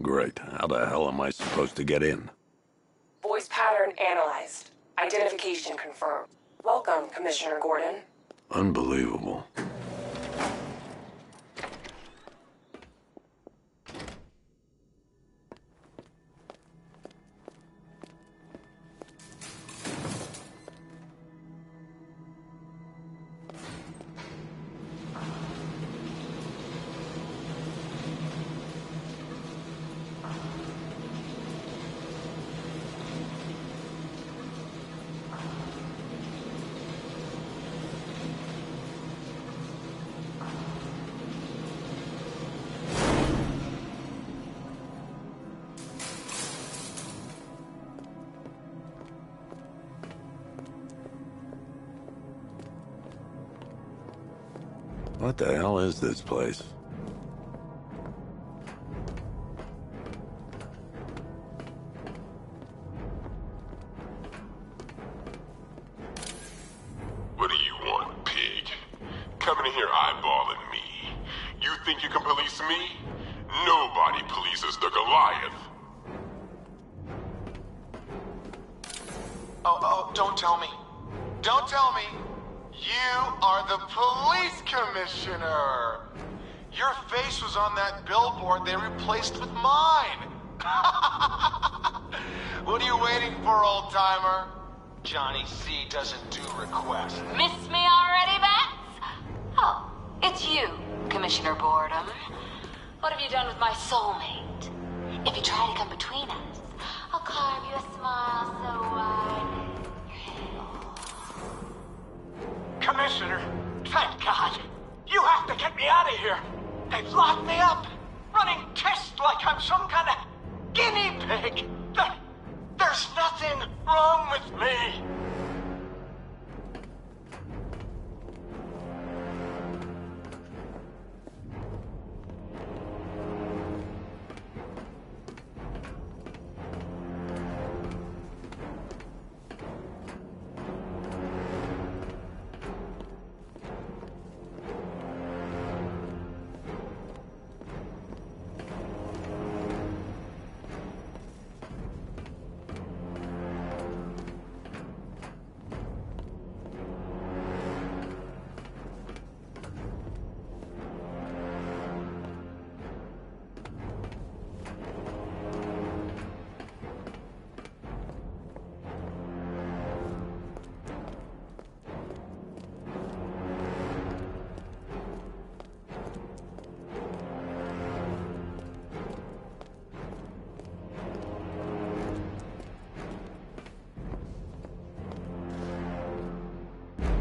Great. How the hell am I supposed to get in? Voice pattern analyzed. Identification confirmed. Welcome, Commissioner Gordon. Unbelievable. What the hell is this place? What do you want, pig? Coming in here eyeballing me. You think you can police me? Nobody polices the Goliath. Oh, don't tell me. Don't tell me. You are the police commissioner. Your face was on that billboard they replaced with mine. What are you waiting for, old-timer? Johnny C doesn't do requests. Miss me already, Bats? Oh, it's you, Commissioner Boredom. What have you done with my soulmate? If you try to come between us, I'll carve you a smile so wide. Commissioner, thank God. You have to get me out of here. They've locked me up, running tests like I'm some kind of guinea pig. There's nothing wrong with me.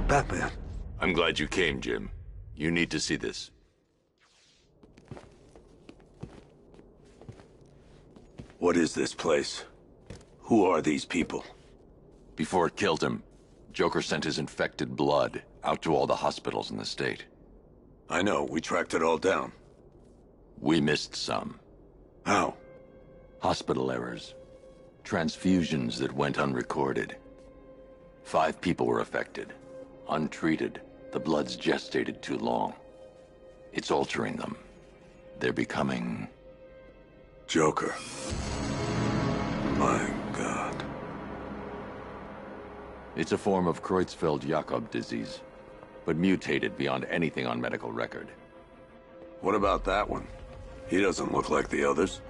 Batman. I'm glad you came, Jim. You need to see this. What is this place? Who are these people? Before it killed him, Joker sent his infected blood out to all the hospitals in the state. I know, we tracked it all down. We missed some. How? Hospital errors. Transfusions that went unrecorded. 5 people were affected. Untreated, the blood's gestated too long. It's altering them. They're becoming... Joker. My God. It's a form of Creutzfeldt-Jakob disease, but mutated beyond anything on medical record. What about that one? He doesn't look like the others.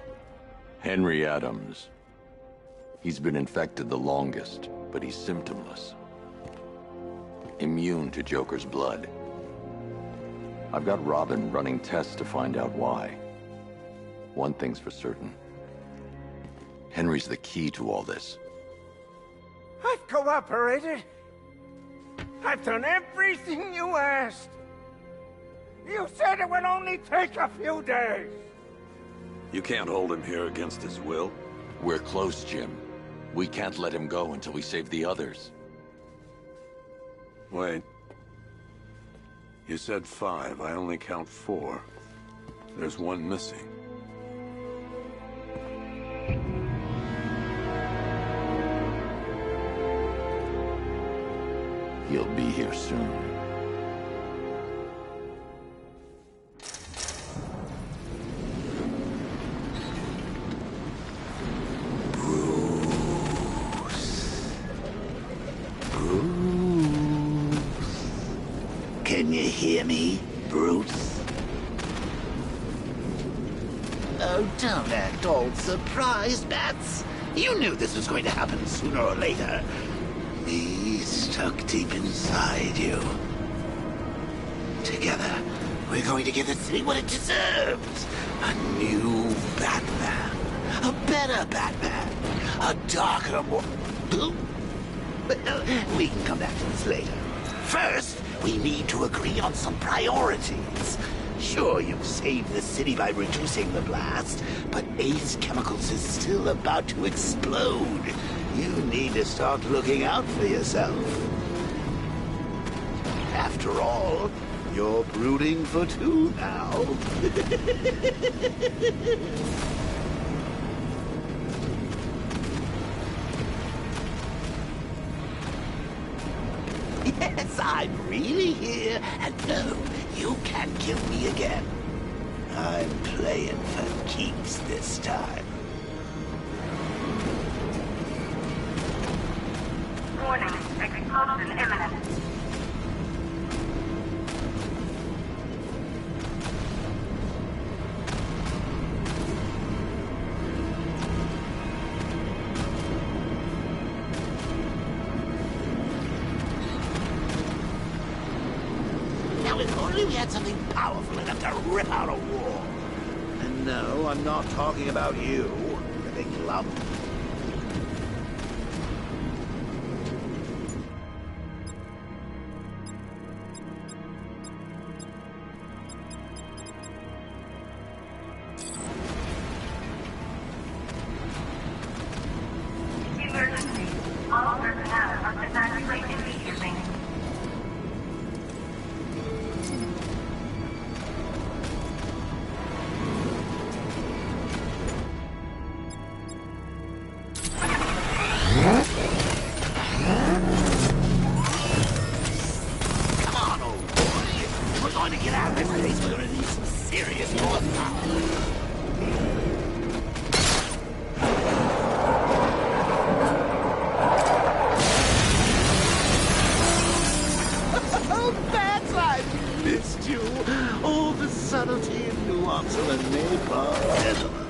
Henry Adams. He's been infected the longest, but he's symptomless. Immune to Joker's blood. I've got Robin running tests to find out why. One thing's for certain. Henry's the key to all this. I've cooperated. I've done everything you asked. You said it would only take a few days. You can't hold him here against his will. We're close, Jim. We can't let him go until we save the others. Wait. You said 5. I only count 4. There's one missing. He'll be here soon. hear me, Bruce? Oh, don't act all surprised, Bats. You knew this was going to happen sooner or later. Me stuck deep inside you. Together, we're going to give the city what it deserves. A new Batman. A better Batman. A darker, more... We can come back to this later. First, we need to agree on some priorities. Sure, you've saved the city by reducing the blast, but Ace Chemicals is still about to explode. You need to start looking out for yourself. After all, you're brooding for two now. Yes, I'm really here, and no, you can't kill me again. I'm playing for keeps this time. Warning, explosion imminent. Now, if only we had something powerful enough to rip out a wall. And no, I'm not talking about you, the big lump. Emergency. All personnel are evacuate immediately. Come on, old boy. If we're going to get out of this place, we're going to need some serious horsepower. Oh, Bats, I missed you. All the subtlety and nuance of a napalm gentleman.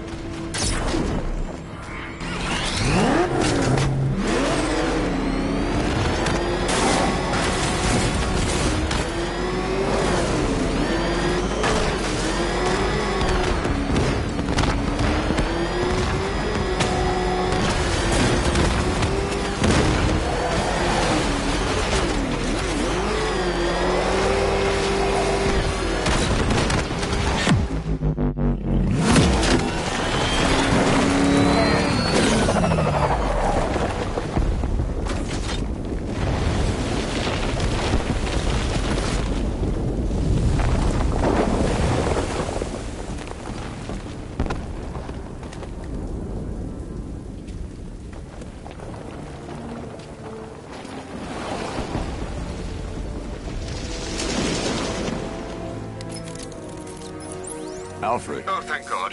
Alfred, Oh, thank God.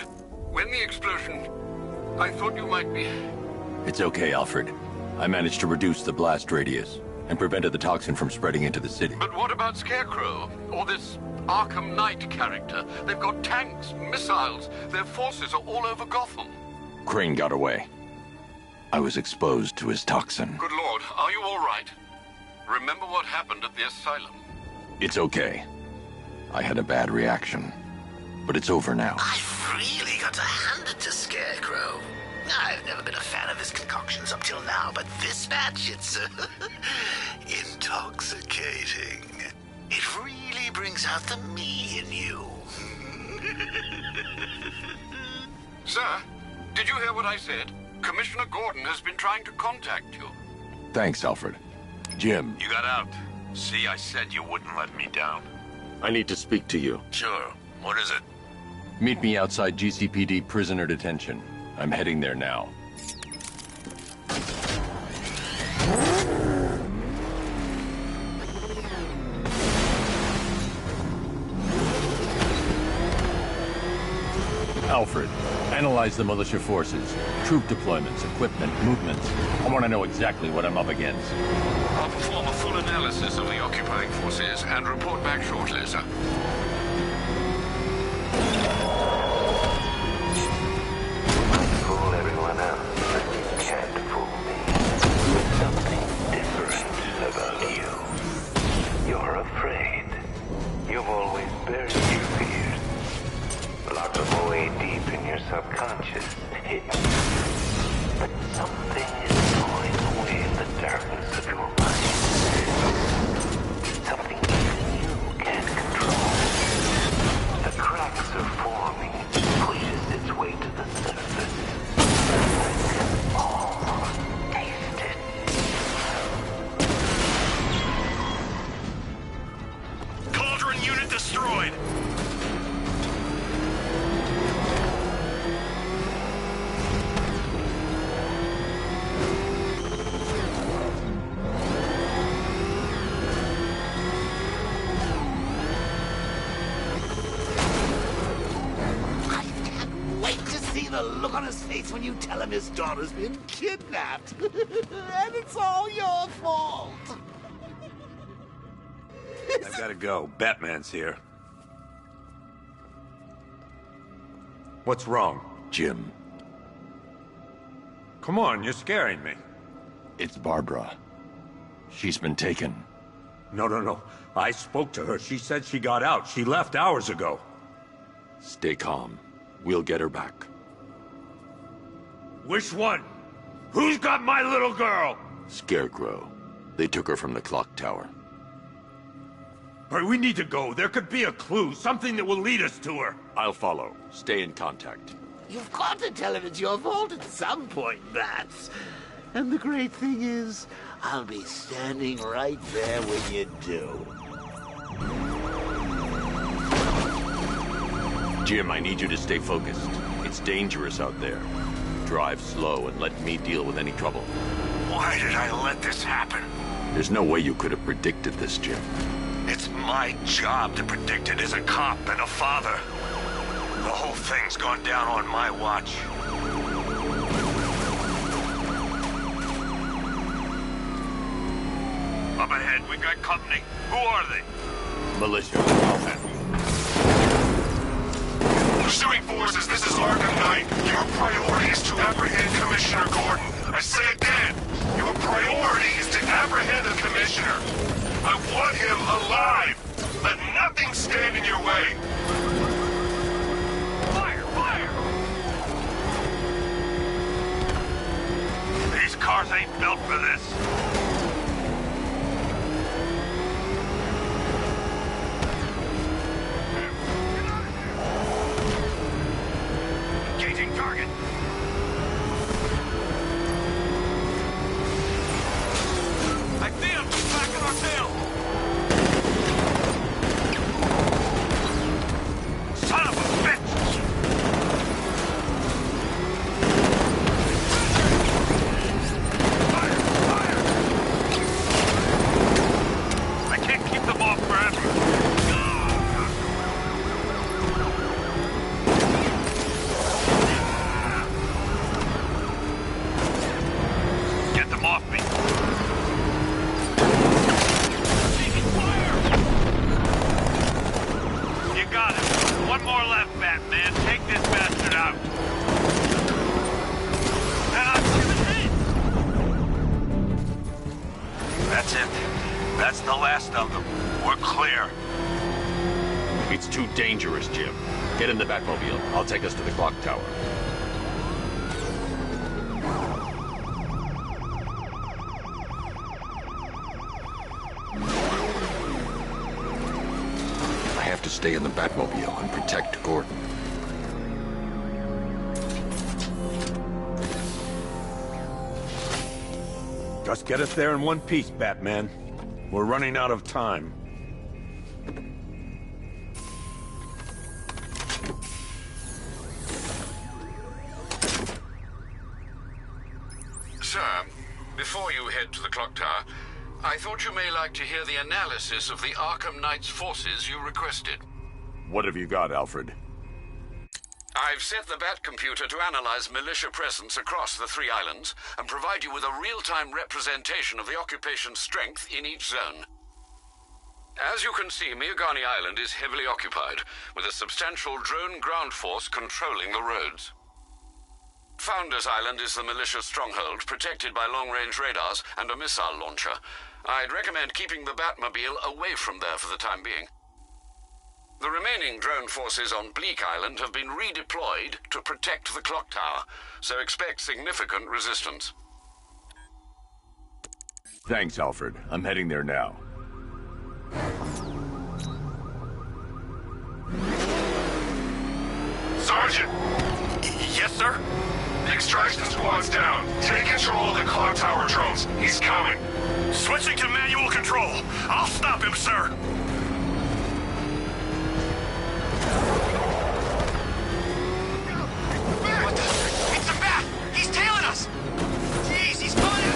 When the explosion... I thought you might be... it's okay, Alfred. I managed to reduce the blast radius and prevented the toxin from spreading into the city. But what about Scarecrow? Or this Arkham Knight character? They've got tanks, missiles. Their forces are all over Gotham. Crane got away. I was exposed to his toxin. Good Lord, are you all right? Remember what happened at the asylum? It's okay. I had a bad reaction. But it's over now. I've really got to hand it to Scarecrow. I've never been a fan of his concoctions up till now, but this batch, it's intoxicating. It really brings out the me in you. Sir, did you hear what I said? Commissioner Gordon has been trying to contact you. Thanks, Alfred. Jim, You got out. See, I said you wouldn't let me down. I need to speak to you. Sure. What is it? meet me outside GCPD prisoner detention. I'm heading there now. Alfred, analyze the militia forces, troop deployments, equipment, movements. I want to know exactly what I'm up against. I'll perform a full analysis of the occupying forces and report back shortly, sir. Fool everyone else, but you can't fool me. There's something different about you. You're afraid. You've always buried your fears. Locked them away deep in your subconscious, hidden. But something is gnawing away in the darkness of your mind. Something even you can't control. The cracks are forming. It pushes its way to the surface. I can almost taste it. Cauldron unit destroyed! The look on his face when you tell him his daughter's been kidnapped. And it's all your fault. I've got to go. Batman's here. What's wrong? Jim, Come on, you're scaring me. it's Barbara. She's been taken. No. I spoke to her. She said she got out. She left hours ago. Stay calm. We'll get her back. Which one? Who's got my little girl? Scarecrow. They took her from the clock tower. All right, we need to go. There could be a clue, something that will lead us to her. I'll follow. Stay in contact. You've got to tell him it's your fault at some point, Bats. And the great thing is, I'll be standing right there when you do. Jim, I need you to stay focused. It's dangerous out there. Drive slow and let me deal with any trouble. Why did I let this happen? There's no way you could have predicted this, Jim. It's my job to predict it as a cop and a father. The whole thing's gone down on my watch. Up ahead, we got company. Who are they? Militia, I'll handle. Pursuing forces, this is Arkham Knight. Your priority is to apprehend Commissioner Gordon. I say again, your priority is to apprehend the Commissioner. I want him alive. Let nothing stand in your way. Fire! Fire! These cars ain't built for this. Target. I see him! Back in our tail! Son of a bitch! Fire! Fire! I can't keep them off forever. Off me. You got it. One more left, Batman. Take this bastard out. And I'm That's it. That's the last of them. We're clear. It's too dangerous, Jim. Get in the Batmobile. I'll take us to the clock tower. To stay in the Batmobile and protect Gordon. Just get us there in one piece, Batman. We're running out of time. Sir, before you head to the clock tower, I thought you may like to hear the analysis of the Arkham Knight's forces you requested. What have you got, Alfred? I've set the Bat computer to analyze militia presence across the 3 islands and provide you with a real-time representation of the occupation's strength in each zone. As you can see, Miagani Island is heavily occupied, with a substantial drone ground force controlling the roads. Founders Island is the militia stronghold, protected by long-range radars and a missile launcher. I'd recommend keeping the Batmobile away from there for the time being. The remaining drone forces on Bleak Island have been redeployed to protect the clock tower, so expect significant resistance. Thanks, Alfred. I'm heading there now. Sergeant! Yes, sir? The extraction squad's down. Take control of the clock tower drones. He's coming. Switching to manual control. I'll stop him, sir. What the? It's a bat! He's tailing us! Jeez, he's coming!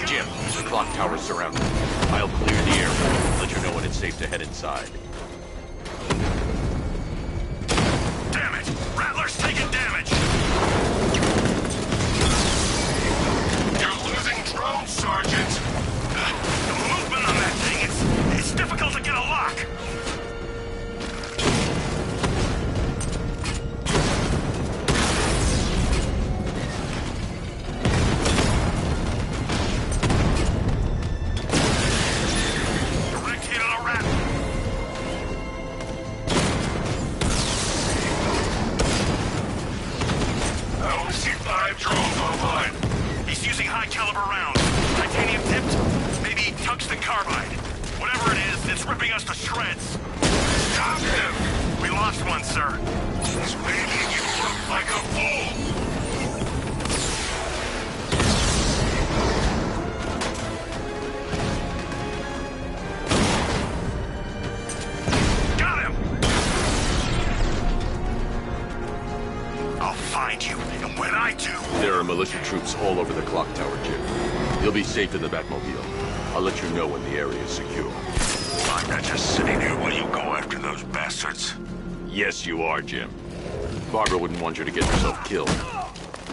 Jim, the clock tower's surrounded. I'll clear the area. Let you know when it's safe to head inside. Damn it! Rattler's taking damage! You're losing drones, Sergeant! The movement on that thing, it's difficult to get a lock! Direct hit on a Rattler! I only see 5 drones online. He's using high-caliber rounds. Titanium tipped? Maybe tungsten carbide. Whatever it is, it's ripping us to shreds. Stop him! We lost one, sir. He's making you look like a fool! Got him! I'll find you, and when I do... There are militia troops all over the clock tower, Jim. You'll be safe in the Batmobile. I'll let you know when the area is secure. I'm not just sitting here while you go after those bastards. Yes, you are, Jim. Barbara wouldn't want you to get yourself killed.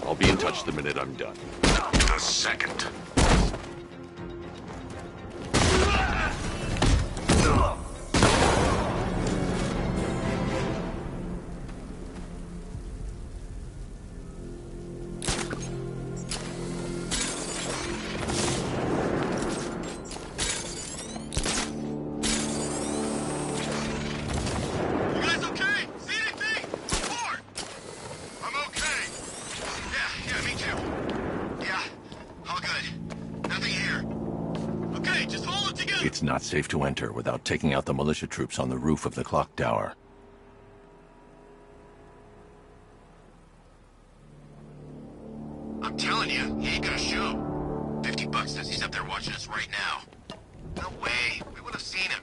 I'll be in touch the minute I'm done. The second. You guys okay? See anything? Report! I'm okay. Yeah, me too. Yeah, all good. Nothing here. Okay, just hold it together. It's not safe to enter without taking out the militia troops on the roof of the clock tower. I'm telling you, he ain't gonna shoot. $50 says he's up there watching us right now. No way. We would have seen him.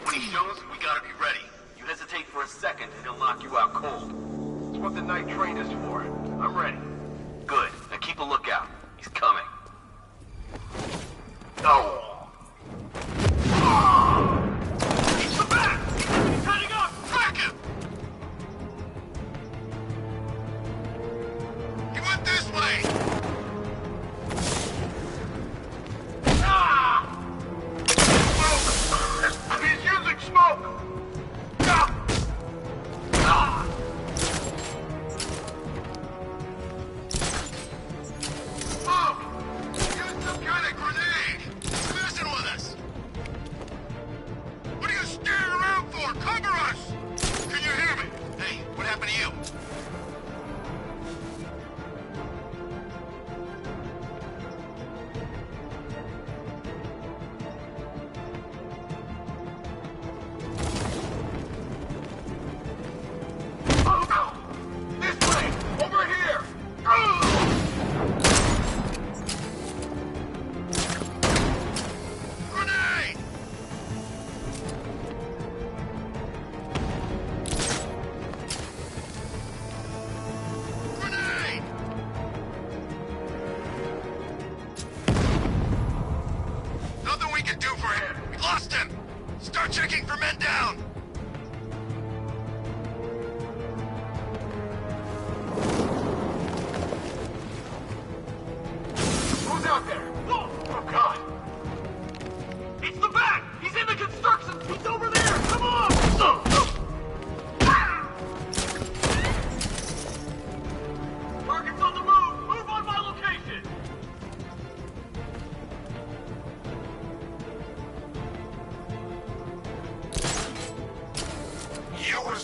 When he shows, we gotta be ready. You hesitate for a second and he'll knock you out cold. It's what the night train is for. I'm ready. Good. Now keep a lookout. He's coming. Oh! He's the bat! He's heading up! Track him! He went this way! Ah! Smoke! He's using smoke! Ah! Ah!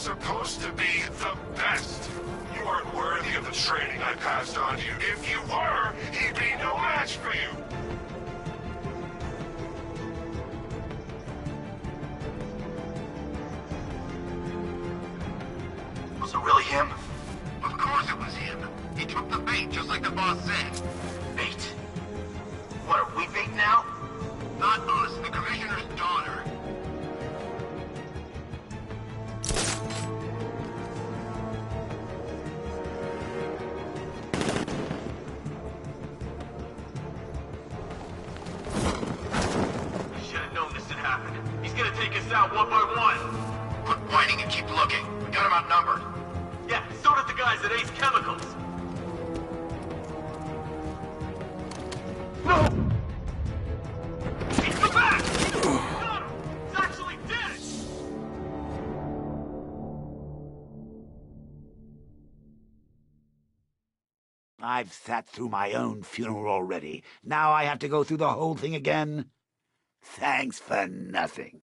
supposed to be the best. You aren't worthy of the training I passed on to you. If you were, he'd be no match for you. Was it really him? Of course it was him. He took the bait, just like the boss said. Bait? What, are we bait now? Not us, the Commissioner's daughter. Should have known this would happen. He's gonna take us out one by one. Quit whining and keep looking. We got him outnumbered. Yeah, so did the guys at Ace Chemicals. No! He's the back! Got him! He's actually dead! I've sat through my own funeral already. Now I have to go through the whole thing again? Thanks for nothing.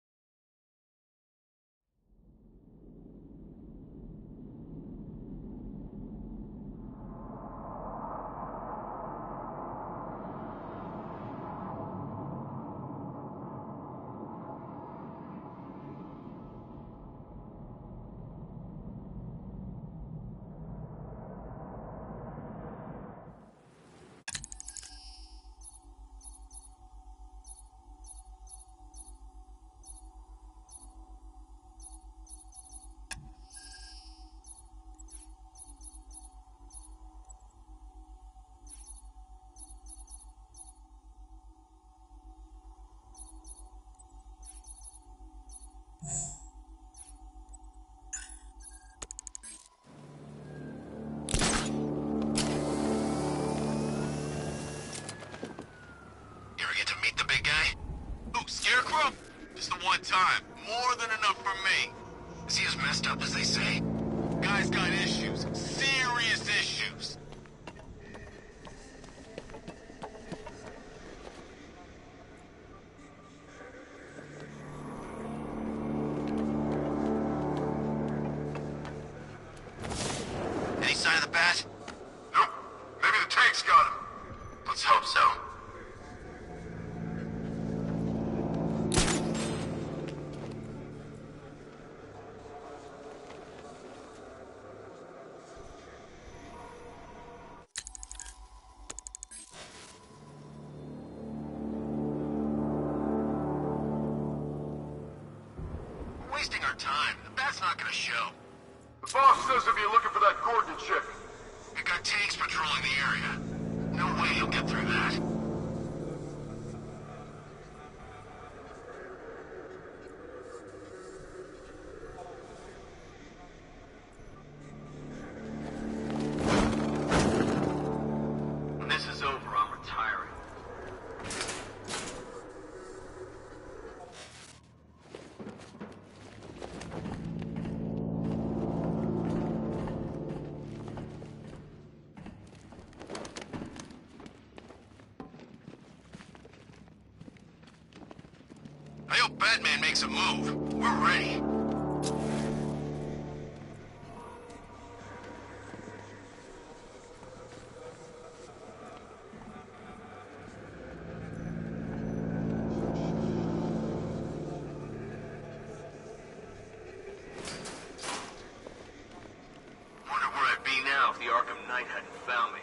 One time. More than enough for me. Is he as messed up as they say? Guy's got issues. Serious issues. Any sign of the bat? Nope. Maybe the tank's got him. Let's hope so. Wasting our time. The bat's not gonna show. The boss says if you're looking for that Gordon chick. We got tanks patrolling the area. No way he'll get through that. When this is over, I'm retiring. I hope Batman makes a move. We're ready. Wonder where I'd be now if the Arkham Knight hadn't found me.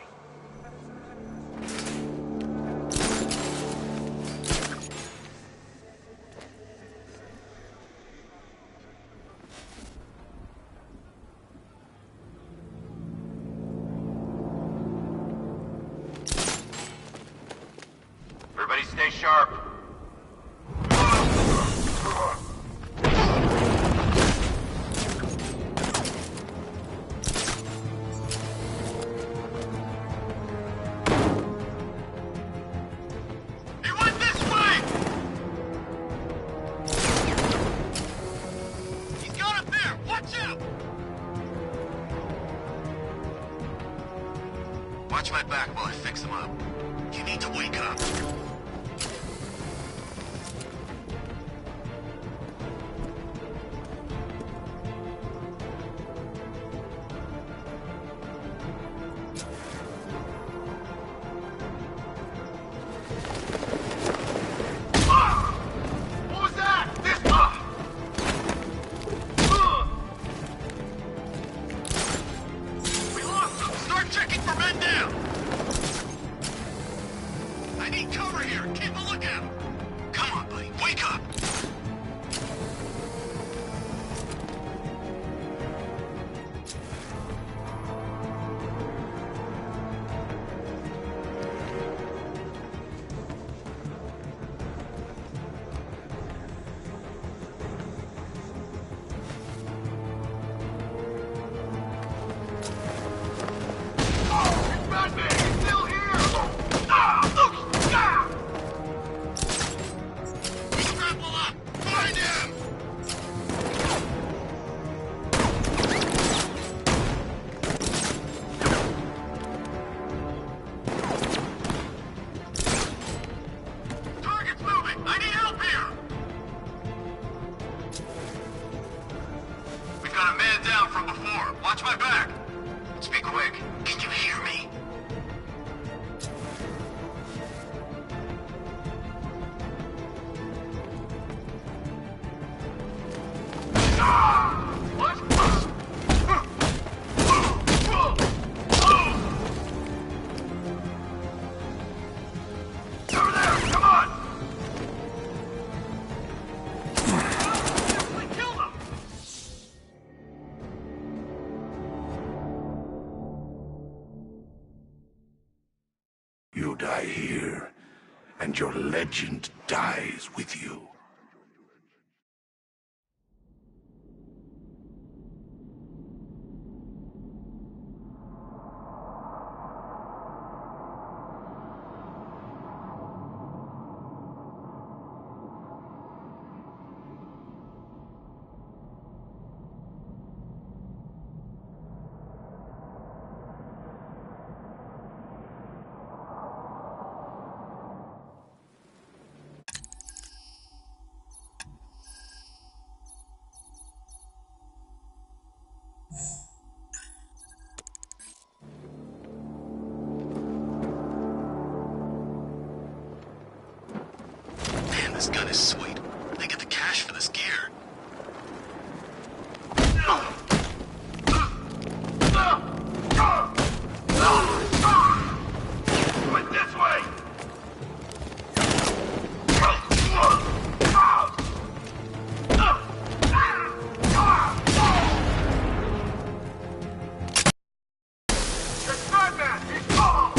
Everybody stay sharp. He went this way! He's got up there! Watch out! Watch my back while I fix him up. You need to wake up. Watch my back! Let's be quick. Can you hear me? What? Over there! Come on! We killed him! You die here, and your legend dies with you. Man, this gun is sweet. I get the cash for this gear. Went this way! It's Batman! He's gone!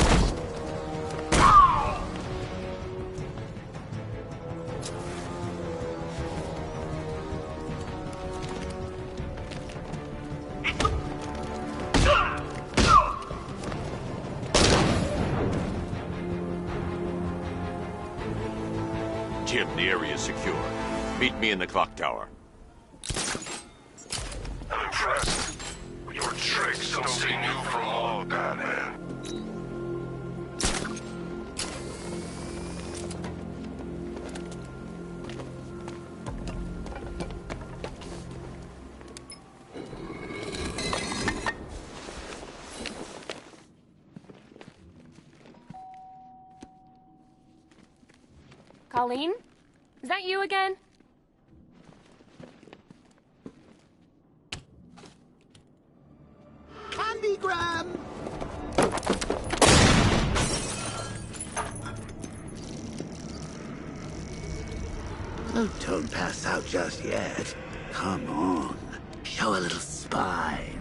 Jim, the area is secure. Meet me in the clock tower. I'm impressed. But your tricks don't seem new for long, Batman. Colleen? Is that you again? Candygram! Oh, don't pass out just yet. Come on. Show a little spine.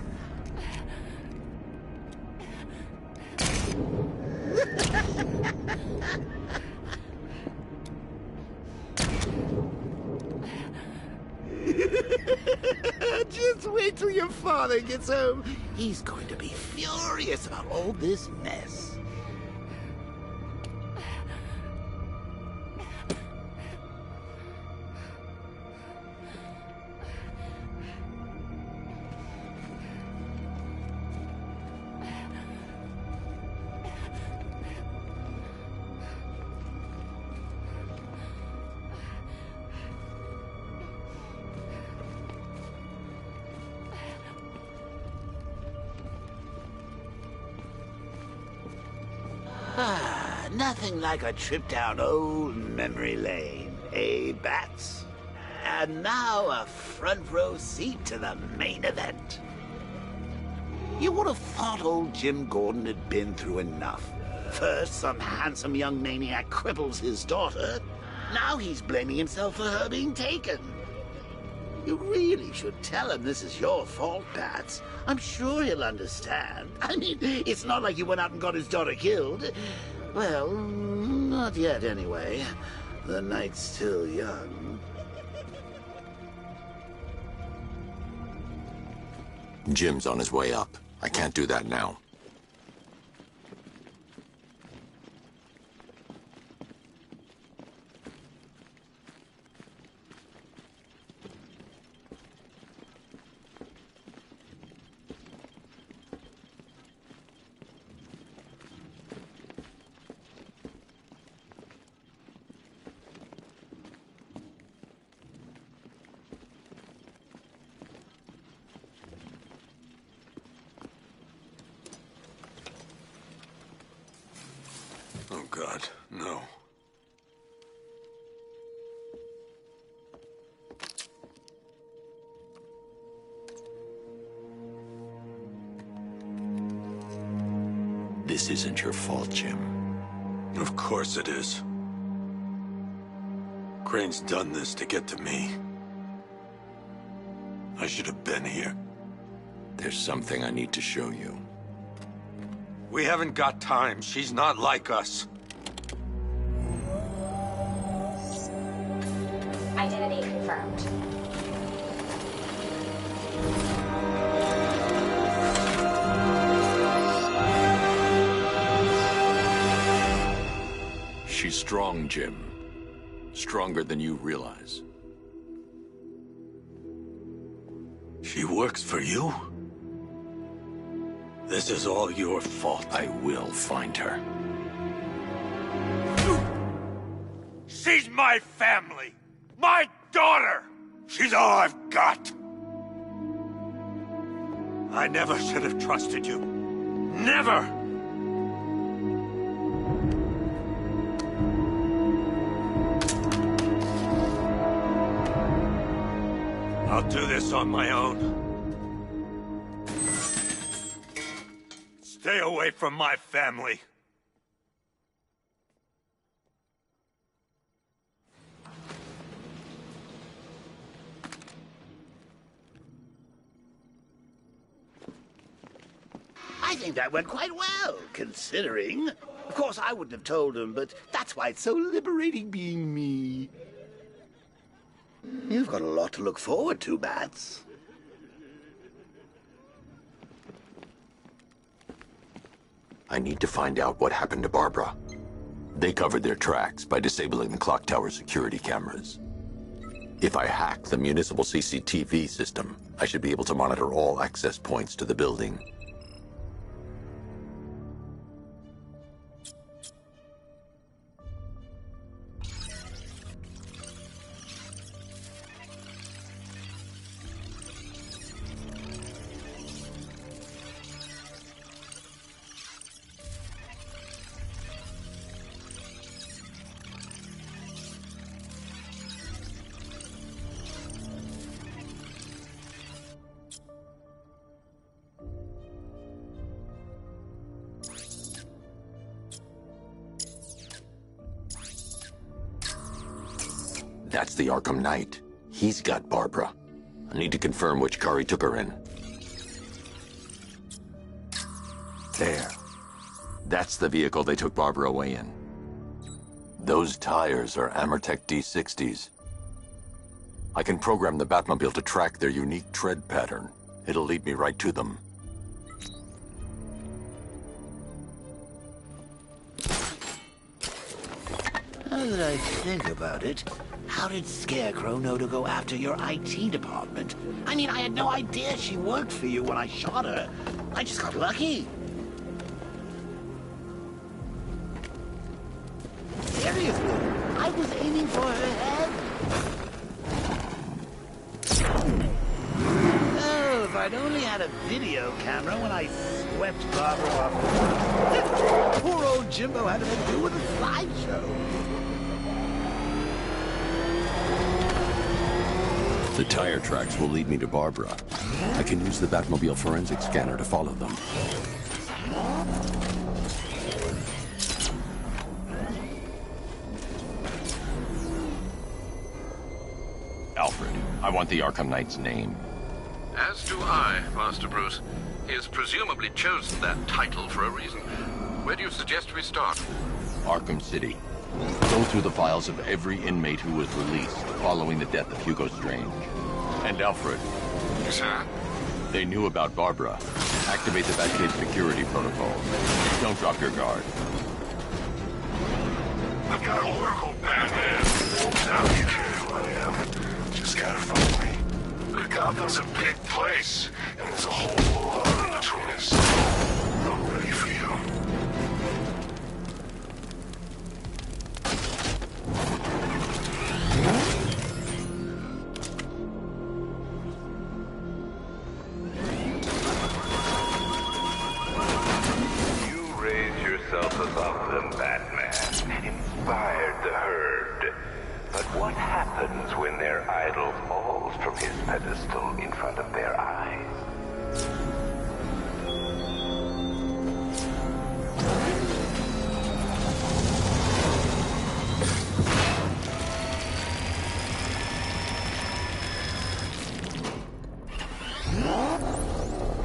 Just wait till your father gets home. He's going to be furious about all this mess. Nothing like a trip down old memory lane, eh, Bats? And now a front row seat to the main event. You would have thought old Jim Gordon had been through enough. First, some handsome young maniac cripples his daughter. Now he's blaming himself for her being taken. You really should tell him this is your fault, Bats. I'm sure he'll understand. I mean, it's not like you went out and got his daughter killed. Well, not yet, anyway. The night's still young. Jim's on his way up. I can't do that now. This isn't your fault, Jim. Of course it is. Crane's done this to get to me. I should have been here. There's something I need to show you. We haven't got time. She's not like us. Identity confirmed. She's strong, Jim. Stronger than you realize. She works for you? This is all your fault. I will find her. She's my family! My daughter! She's all I've got! I never should have trusted you. Never! I'll do this on my own. Stay away from my family. I think that went quite well, considering. Of course, I wouldn't have told him, but that's why it's so liberating being me. You've got a lot to look forward to, Bats. I need to find out what happened to Barbara. They covered their tracks by disabling the clock tower security cameras. If I hack the municipal CCTV system, I should be able to monitor all access points to the building. That's the Arkham Knight. He's got Barbara. I need to confirm which car he took her in. There. That's the vehicle they took Barbara away in. Those tires are Amertech D60s. I can program the Batmobile to track their unique tread pattern. It'll lead me right to them. Now that I think about it, how did Scarecrow know to go after your IT department? I mean, I had no idea she worked for you when I shot her. I just got lucky. Seriously, I was aiming for her head. Oh, if I'd only had a video camera when I swept Barbara off. Poor old Jimbo had to do with a slideshow. The tire tracks will lead me to Barbara. I can use the Batmobile forensic scanner to follow them. Alfred, I want the Arkham Knight's name. As do I, Master Bruce. He has presumably chosen that title for a reason. Where do you suggest we start? Arkham City. Go through the files of every inmate who was released following the death of Hugo Strange. And Alfred. Sir? They knew about Barbara. Activate the Batcave security protocol. Don't drop your guard. I've got Oracle, Batman. Now you care who I am. Just gotta follow me. But Gotham's a big place, and there's a whole lot in between us. I'm ready for you. Above them, Batman. Inspired the herd. But what happens when their idol falls from his pedestal in front of their eyes?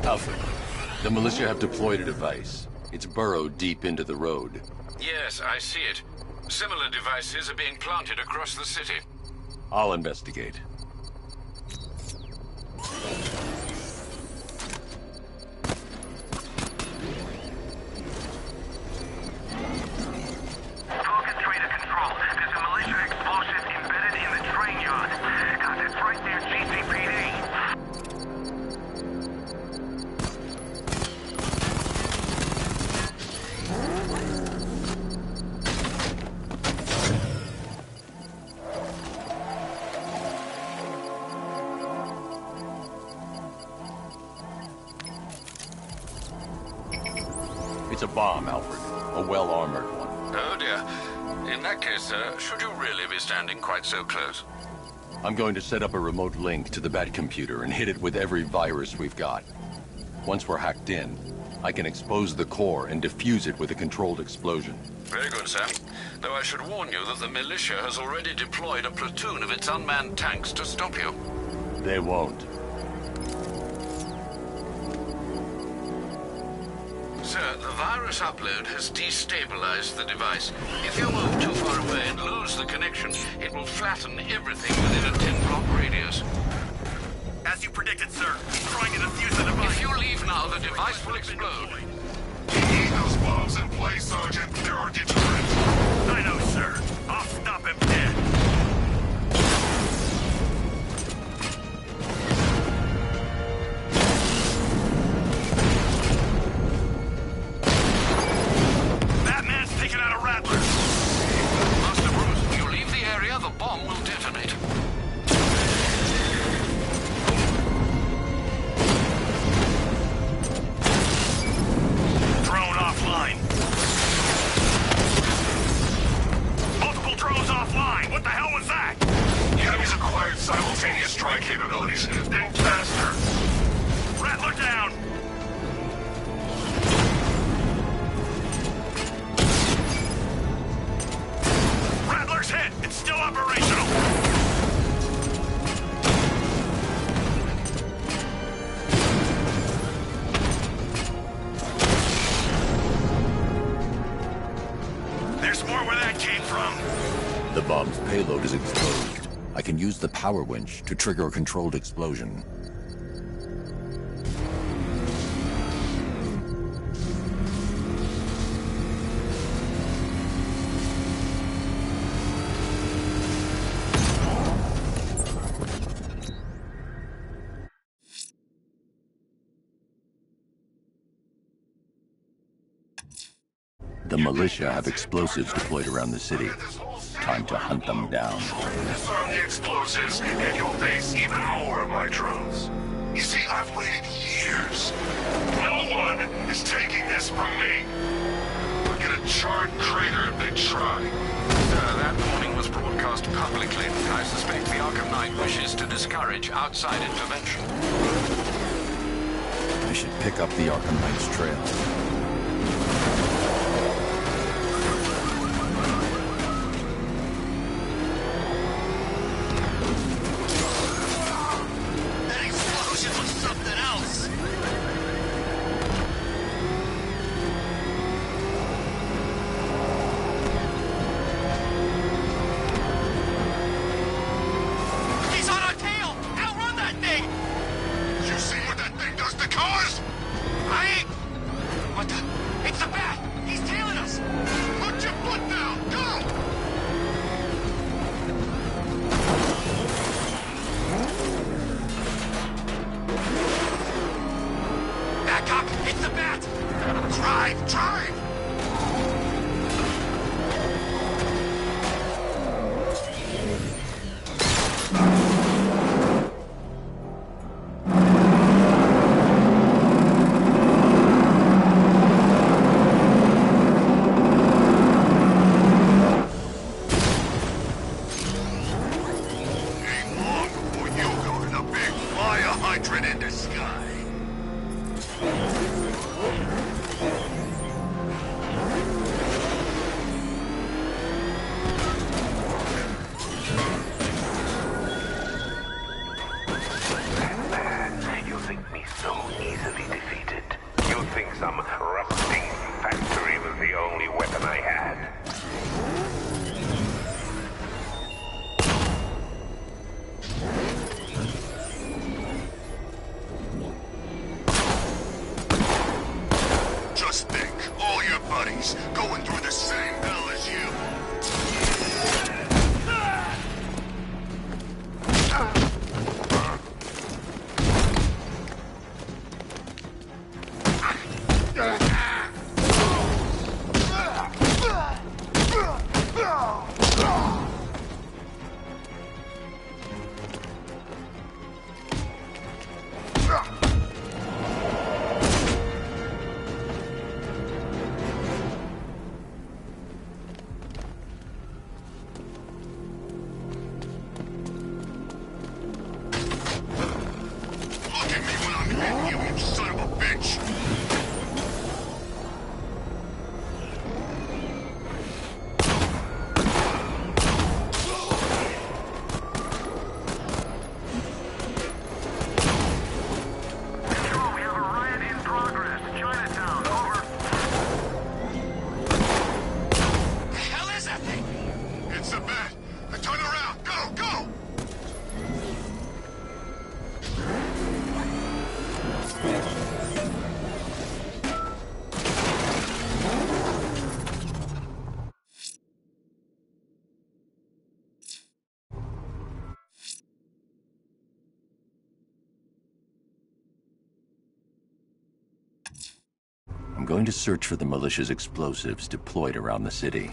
Alpha, the militia have deployed a device. It's burrowed deep into the road. Yes, I see it. Similar devices are being planted across the city. I'll investigate. Target trader control. There's a militia explosive embedded in the train yard. God, it's right near GCPD. It's a bomb, Alfred. A well-armored one. Oh dear. In that case, sir, should you really be standing quite so close? I'm going to set up a remote link to the Bat computer and hit it with every virus we've got. Once we're hacked in, I can expose the core and defuse it with a controlled explosion. Very good, sir. Though I should warn you that the militia has already deployed a platoon of its unmanned tanks to stop you. They won't. Sir, the virus upload has destabilized the device. If you move too far away and lose the connection, it will flatten everything within a 10-block radius. As you predicted, sir. He's trying to defuse the device. If you leave now, the device will explode. Keep those bombs in place, Sergeant. They're our deterrent. I know, sir. I'll stop him dead. Batman's taking out a Rattler. Master Bruce, if you leave the area, the bomb will detonate. Drone offline. Multiple drones offline. What the hell was that? The enemy's acquired simultaneous strike capabilities. Think faster. Rattler down. Rattler's hit. It's still operational. There's more where that came from. The bomb's payload is exposed. I can use the power winch to trigger a controlled explosion. The militia have explosives deployed around the city. Time to hunt them down. Disarm the explosives, and you'll face even more of my drones. You see, I've waited years. No one is taking this from me. We'll get a charred crater if they try. Sir, that warning was broadcast publicly. I suspect the Arkham Knight wishes to discourage outside intervention. I should pick up the Arkham Knight's trail. priorities, going through the same hell as you. I'm going to search for the militia's explosives deployed around the city.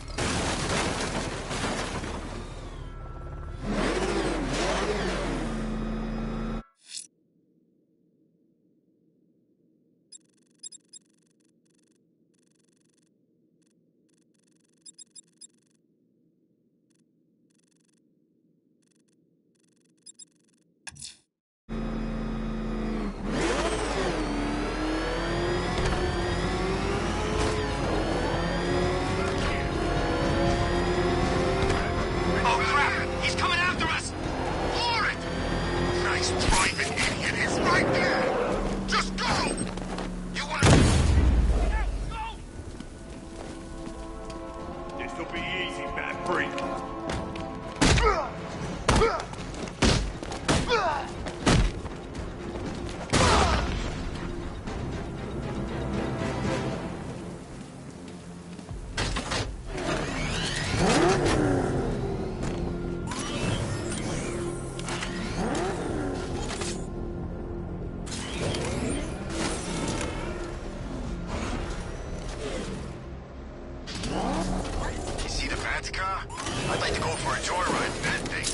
I'd like to go for a joyride in that thing.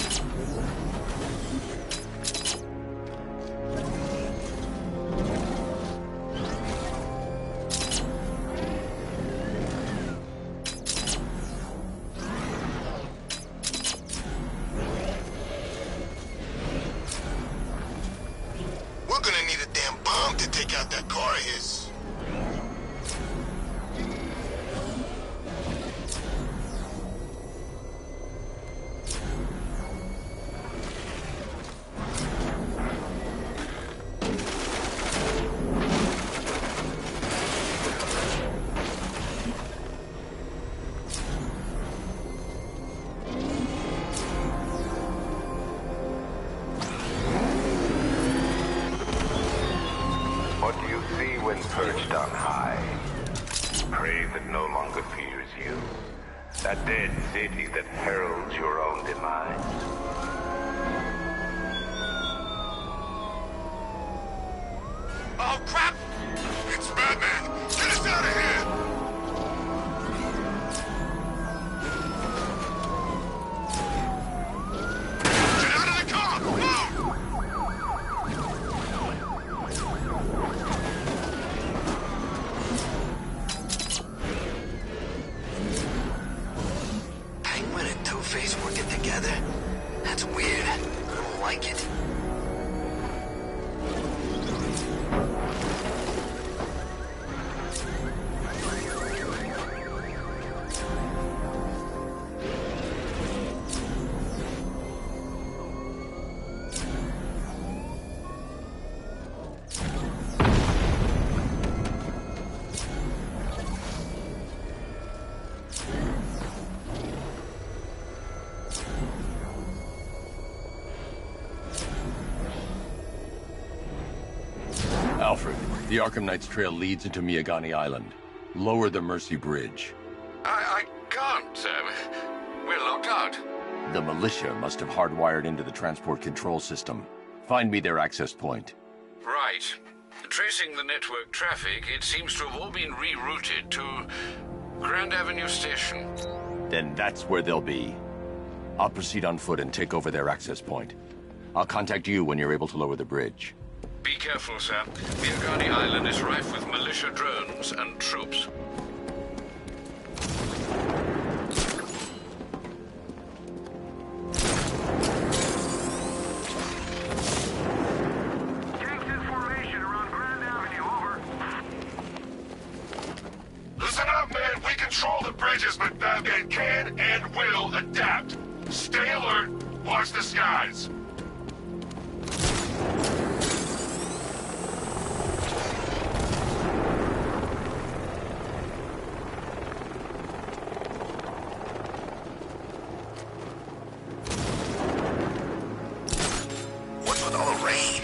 We're gonna need a damn bomb to take out that car of his. What do you see when perched on high? Prey that no longer fears you. A dead city that heralds your own demise. Oh, crap! It's Batman! Get us out of here! Get out of the car! Move! Penguin and Two-Face working together? That's weird. I don't like it. Alfred, the Arkham Knight's trail leads into Miyagani Island. Lower the Mercy Bridge. I can't, sir. We're locked out. The militia must have hardwired into the transport control system. Find me their access point. Right. Tracing the network traffic, it seems to have all been rerouted to Grand Avenue Station. Then that's where they'll be. I'll proceed on foot and take over their access point. I'll contact you when you're able to lower the bridge. Be careful, sir. Miagani Island is rife with militia drones and troops. Listen up, man. We control the bridges, but Batman can and will adapt. Stay alert. Watch the skies. What's with all the rain?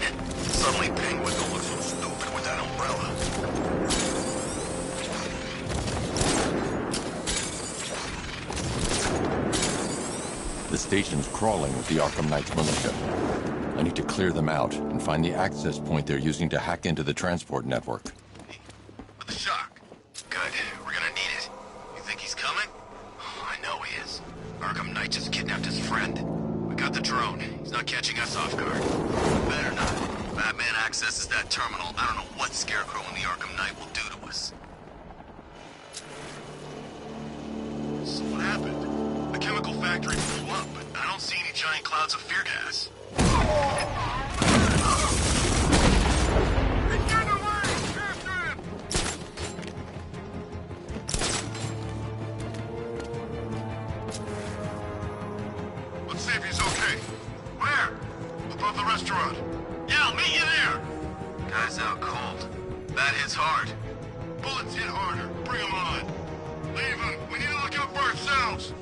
Suddenly penguins don't look so stupid with that umbrella. The station's crawling with the Arkham Knight's militia. I need to clear them out and find the access point they're using to hack into the transport network. With the shock. Good. We're gonna need it. You think he's coming? Oh, I know he is. Arkham Knight just kidnapped his friend. We got the drone. He's not catching us off guard. Better not. Batman accesses that terminal. I don't know what Scarecrow and the Arkham Knight will do to us. So what happened? The chemical factory blew up, but I don't see any giant clouds of fear gas. Let's see if he's okay. Where? Above the restaurant. Yeah, I'll meet you there. Guy's out cold. That hits hard. Bullets hit harder. Bring him on. Leave him. We need to look out for ourselves.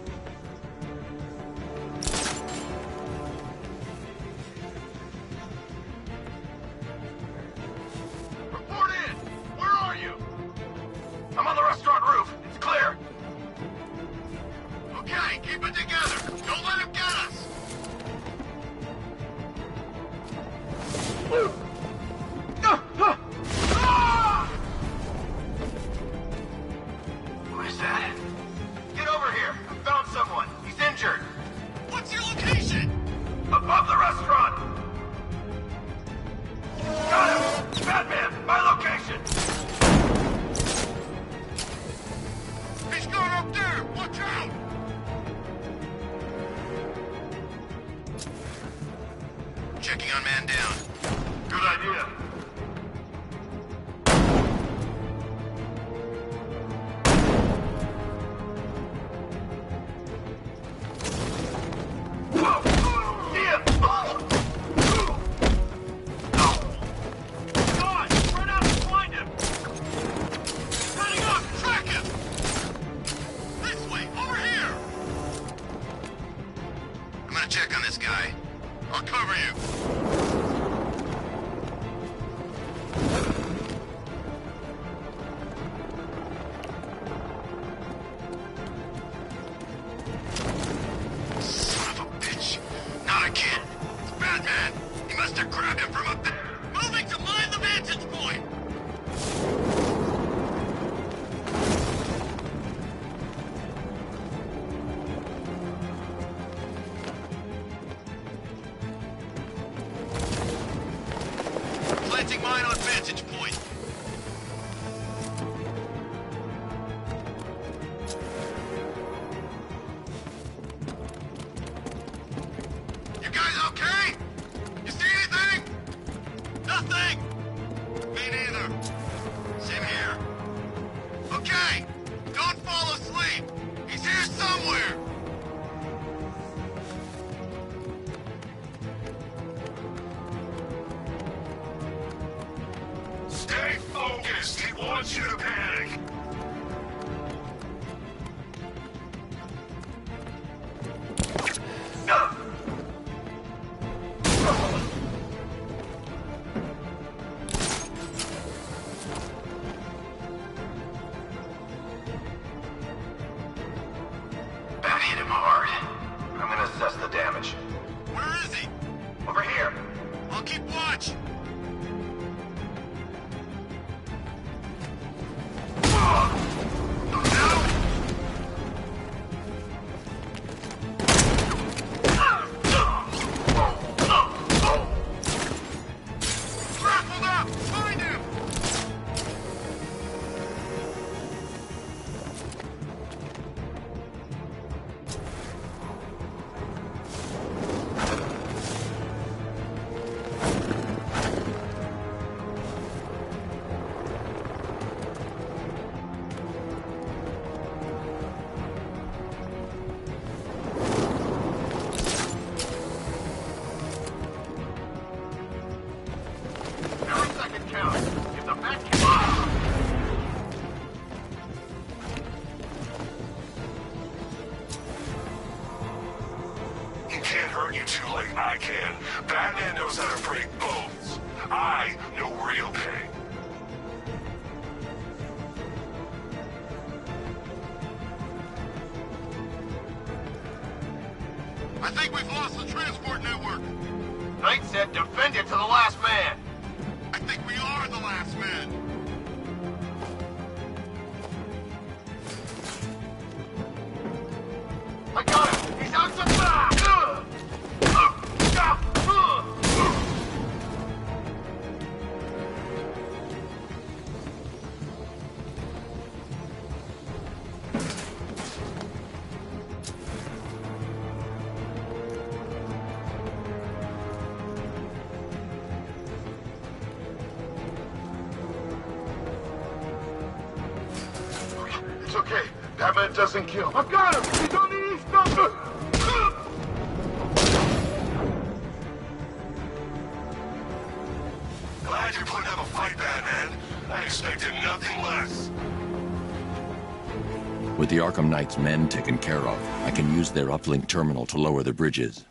Report in. Where are you? I'm on the restaurant roof. It's clear. Okay, keep it together. Don't let him get us. Who is that? Get over here. I found someone. He's injured. What's your location? Above the restaurant. Got him! Batman, my location! He's going up there! Watch out! Checking on man down. Good idea. Check on this guy. I'll cover you. Son of a bitch. Not again. It's Batman. He must have grabbed him from up there. Moving to mind the vantage point. Planting mine on vantage point. You guys okay? You see anything? Nothing! Me neither. Same here. Okay, don't fall asleep. He's here somewhere. Stay focused. He wants you to panic. I think we've lost the transport network. Knight said defend it to the last man. I think we are the last man. I got him! He's out the back! It's okay. Batman doesn't kill. I've got him! He's on the east number! Glad you're putting up a fight, Batman. I expected nothing less. With the Arkham Knight's men taken care of, I can use their uplink terminal to lower the bridges.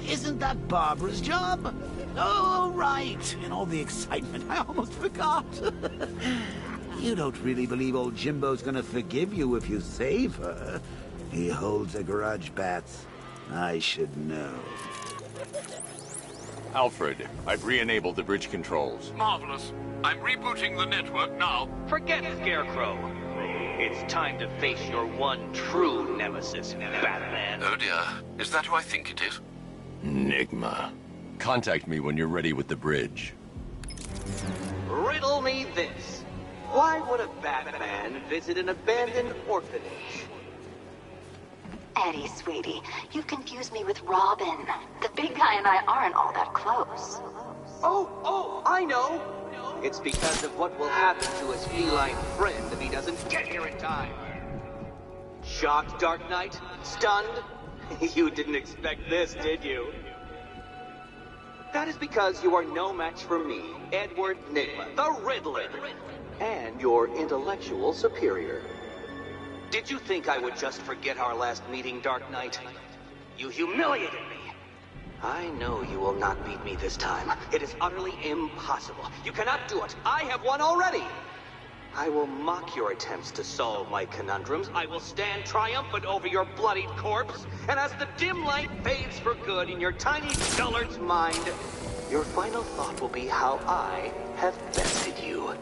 Isn't that Barbara's job? Oh, right. In all the excitement, I almost forgot. You don't really believe old Jimbo's gonna forgive you if you save her. He holds a grudge, Bats. I should know. Alfred, I've re-enabled the bridge controls. Marvelous. I'm rebooting the network now. Forget Scarecrow. It's time to face your one true nemesis, Batman. Oh dear. Is that who I think it is? Enigma. Contact me when you're ready with the bridge. Riddle me this. Why would a Batman visit an abandoned orphanage? Eddie, sweetie, you've confused me with Robin. The big guy and I aren't all that close. Oh, I know. It's because of what will happen to his feline friend if he doesn't get here in time. Shocked, Dark Knight? Stunned? You didn't expect this, did you? That is because you are no match for me, Edward Nygma, the Riddler, and your intellectual superior. Did you think I would just forget our last meeting, Dark Knight? You humiliated me. I know you will not beat me this time. It is utterly impossible. You cannot do it. I have won already. I will mock your attempts to solve my conundrums. I will stand triumphant over your bloodied corpse. And as the dim light fades for good in your tiny dullard's mind, your final thought will be how I have bested you.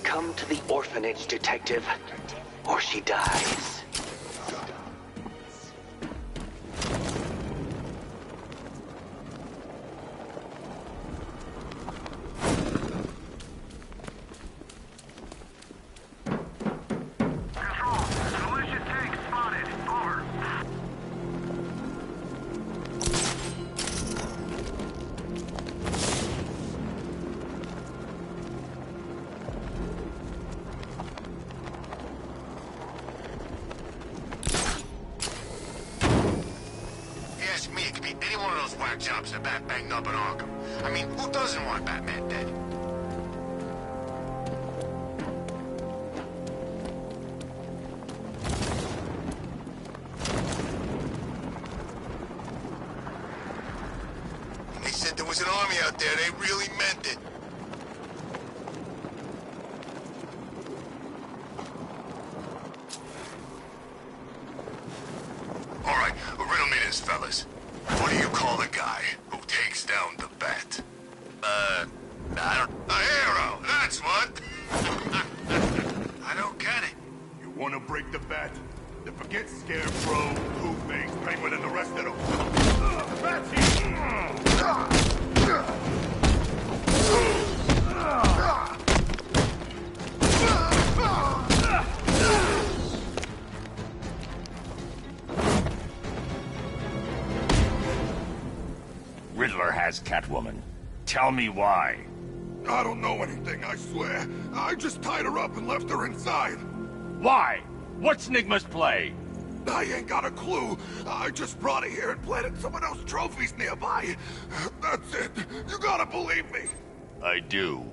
Come to the orphanage, detective, or she dies. Jobs that Bat banged up in Arkham. I mean, who doesn't want Batman dead? They said there was an army out there. They really meant it. All right, riddle me this, fellas. What do you call the guy who takes down the Bat? I don't... A hero, that's what! I don't get it. You wanna break the Bat? Then forget Scarecrow, Two-Face, Penguin, and the rest of them. Riddler has Catwoman. Tell me why. I don't know anything, I swear. I just tied her up and left her inside. Why? What's Nygma's play? I ain't got a clue. I just brought her here and planted someone else's trophies nearby. That's it. You gotta believe me. I do.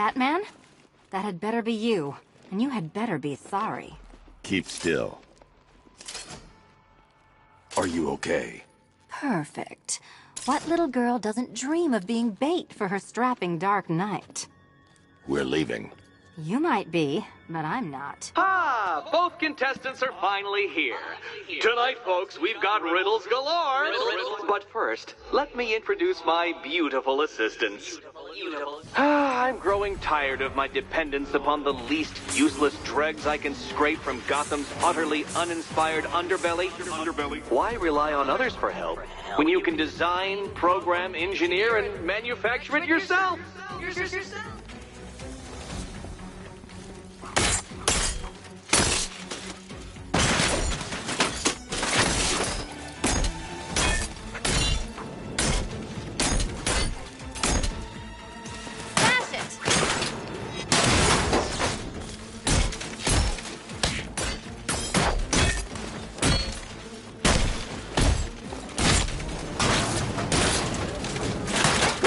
Batman? That had better be you, and you had better be sorry. Keep still. Are you okay? Perfect. What little girl doesn't dream of being bait for her strapping Dark Knight? We're leaving. You might be, but I'm not. Ah, both contestants are finally here. Tonight, folks, we've got riddles galore. But first, let me introduce my beautiful assistants. I'm growing tired of my dependence upon the least useless dregs I can scrape from Gotham's utterly uninspired underbelly. Why rely on others for help when you can design, program, engineer, and manufacture it yourself?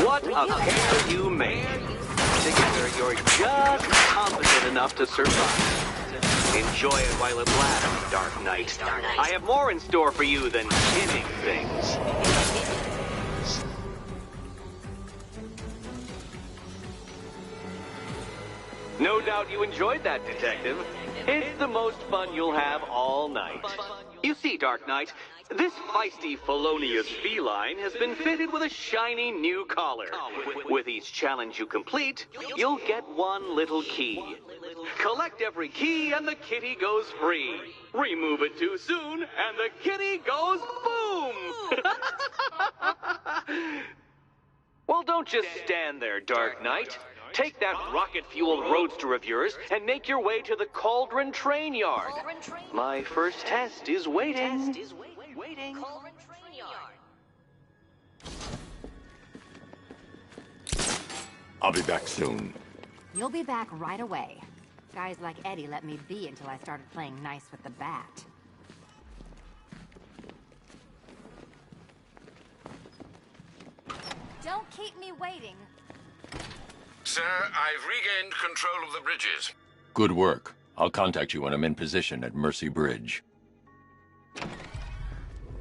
What a pair you made. Together, you're just competent enough to survive. Enjoy it while it lasts, Dark Knight. I have more in store for you than kidding things. No doubt you enjoyed that, Detective. It's the most fun you'll have all night. You see, Dark Knight, this feisty, felonious feline has been fitted with a shiny new collar. With each challenge you complete, you'll get one little key. Collect every key and the kitty goes free. Remove it too soon and the kitty goes boom! Well, don't just stand there, Dark Knight. Take that rocket-fueled roadster of yours and make your way to the Cauldron Train Yard. My first test is waiting. I'll be back soon. You'll be back right away. Guys like Eddie let me be until I started playing nice with the bat. Don't keep me waiting. Sir, I've regained control of the bridges. Good work. I'll contact you when I'm in position at Mercy Bridge.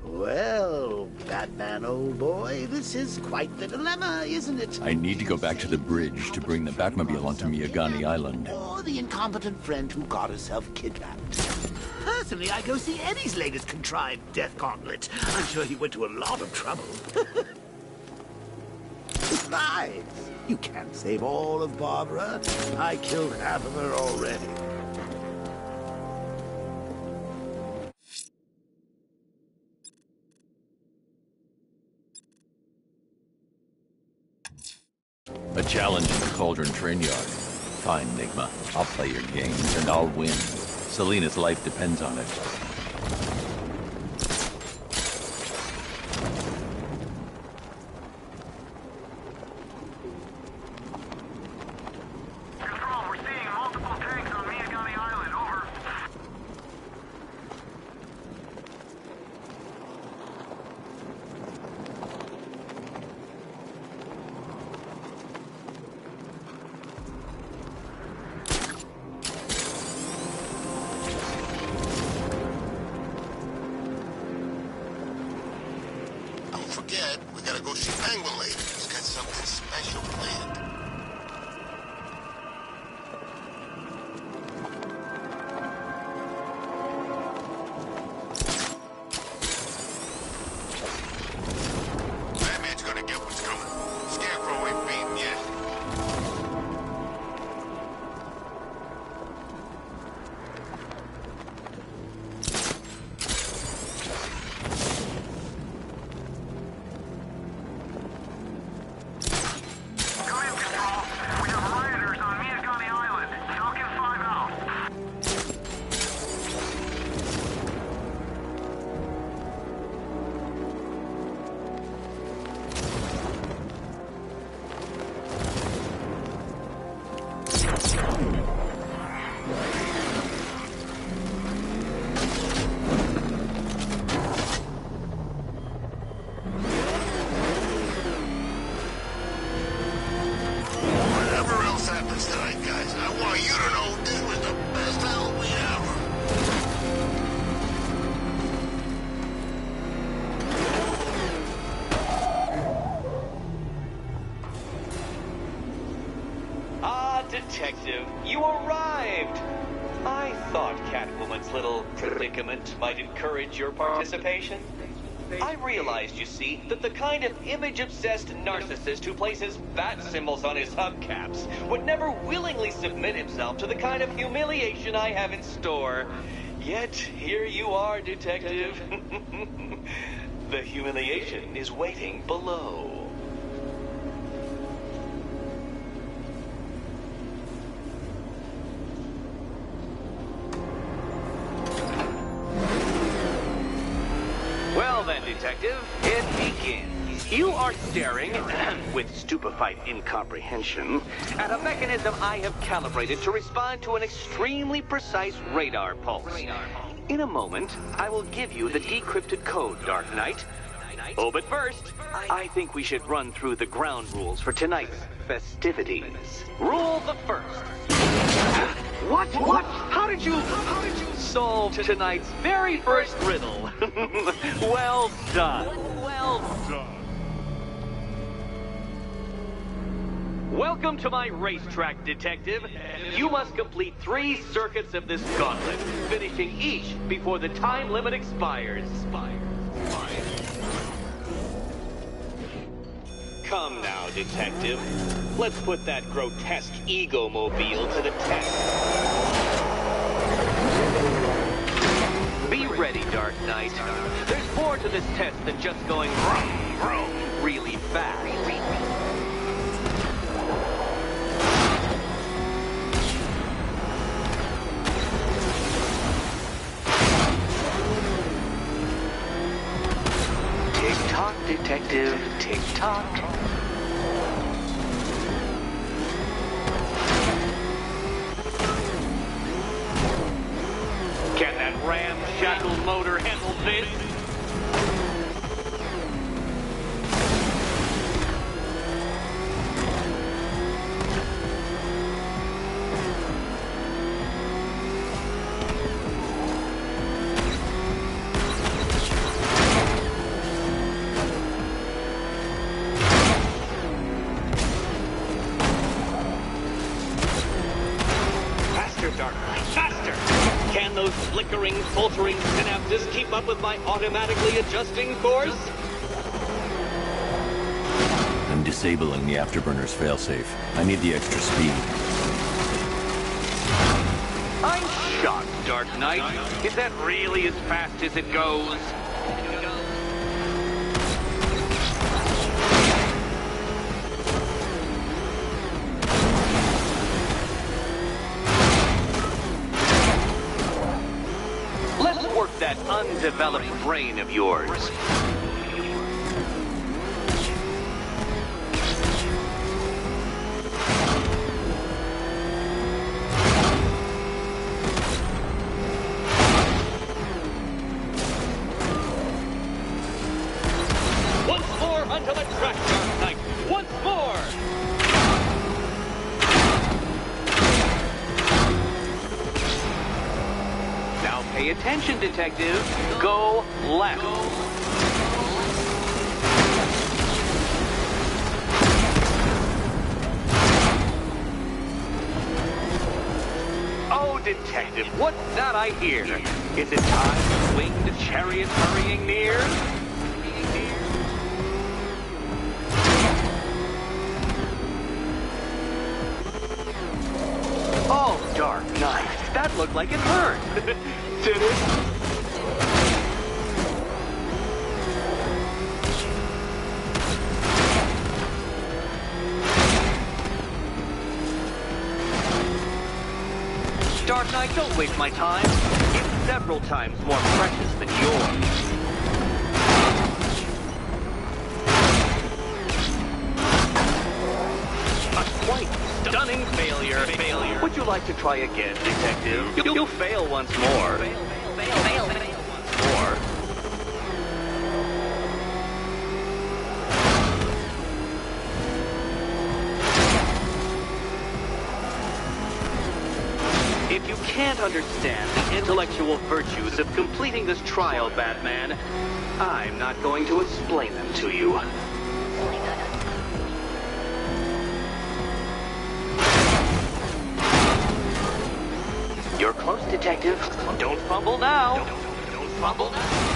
Well, Batman, old boy, this is quite the dilemma, isn't it? I need to go back to the bridge to bring the Batmobile onto Miyagani Island. Or the incompetent friend who got herself kidnapped. Personally, I go see Eddie's latest contrived death gauntlet. I'm sure he went to a lot of trouble. Besides, you can't save all of Barbara. I killed half of her already. A challenge in the Cauldron Train Yard. Fine, Nigma. I'll play your games, and I'll win. Selina's life depends on it. Control, we're seeing multiple tanks on Miyagani Island. Over. Detective, you arrived! I thought Catwoman's little predicament might encourage your participation. I realized, you see, that the kind of image-obsessed narcissist who places bat symbols on his hubcaps would never willingly submit himself to the kind of humiliation I have in store. Yet, here you are, Detective. The humiliation is waiting below. Well then, Detective, it begins. You are staring, with stupefied incomprehension, at a mechanism I have calibrated to respond to an extremely precise radar pulse. In a moment, I will give you the decrypted code, Dark Knight. Oh, but first, I think we should run through the ground rules for tonight's festivities. Rule the first. What? How did you solve tonight's very first riddle? Well done. Well done. Welcome to my racetrack, Detective. You must complete 3 circuits of this gauntlet, finishing each before the time limit expires. Come now, Detective. Let's put that grotesque ego-mobile to the test. Be ready, Dark Knight. There's more to this test than just going vroom, vroom really fast. Tick-tock, Detective, tick-tock. Can that ramshackle motor handle this? Flickering, faltering synapses keep up with my automatically adjusting course? I'm disabling the afterburner's failsafe. I need the extra speed. I'm shocked, Dark Knight. Is that really as fast as it goes? That undeveloped brain of yours. Once more onto the track, Dark Knight. Once more! Pay attention, Detective. Go left. Oh, Detective, what's that I hear? Is it time to swing the chariot hurrying near? Oh, Dark Knight, that looked like it hurt. Did it? Dark Knight, don't waste my time. It's several times more precious than yours. A quite stunning failure. Would you like to try again, Detective? You'll fail once more. Fail once more. If you can't understand the intellectual virtues of completing this trial, Batman, I'm not going to explain them to you. Detective. Don't fumble now. Don't fumble now.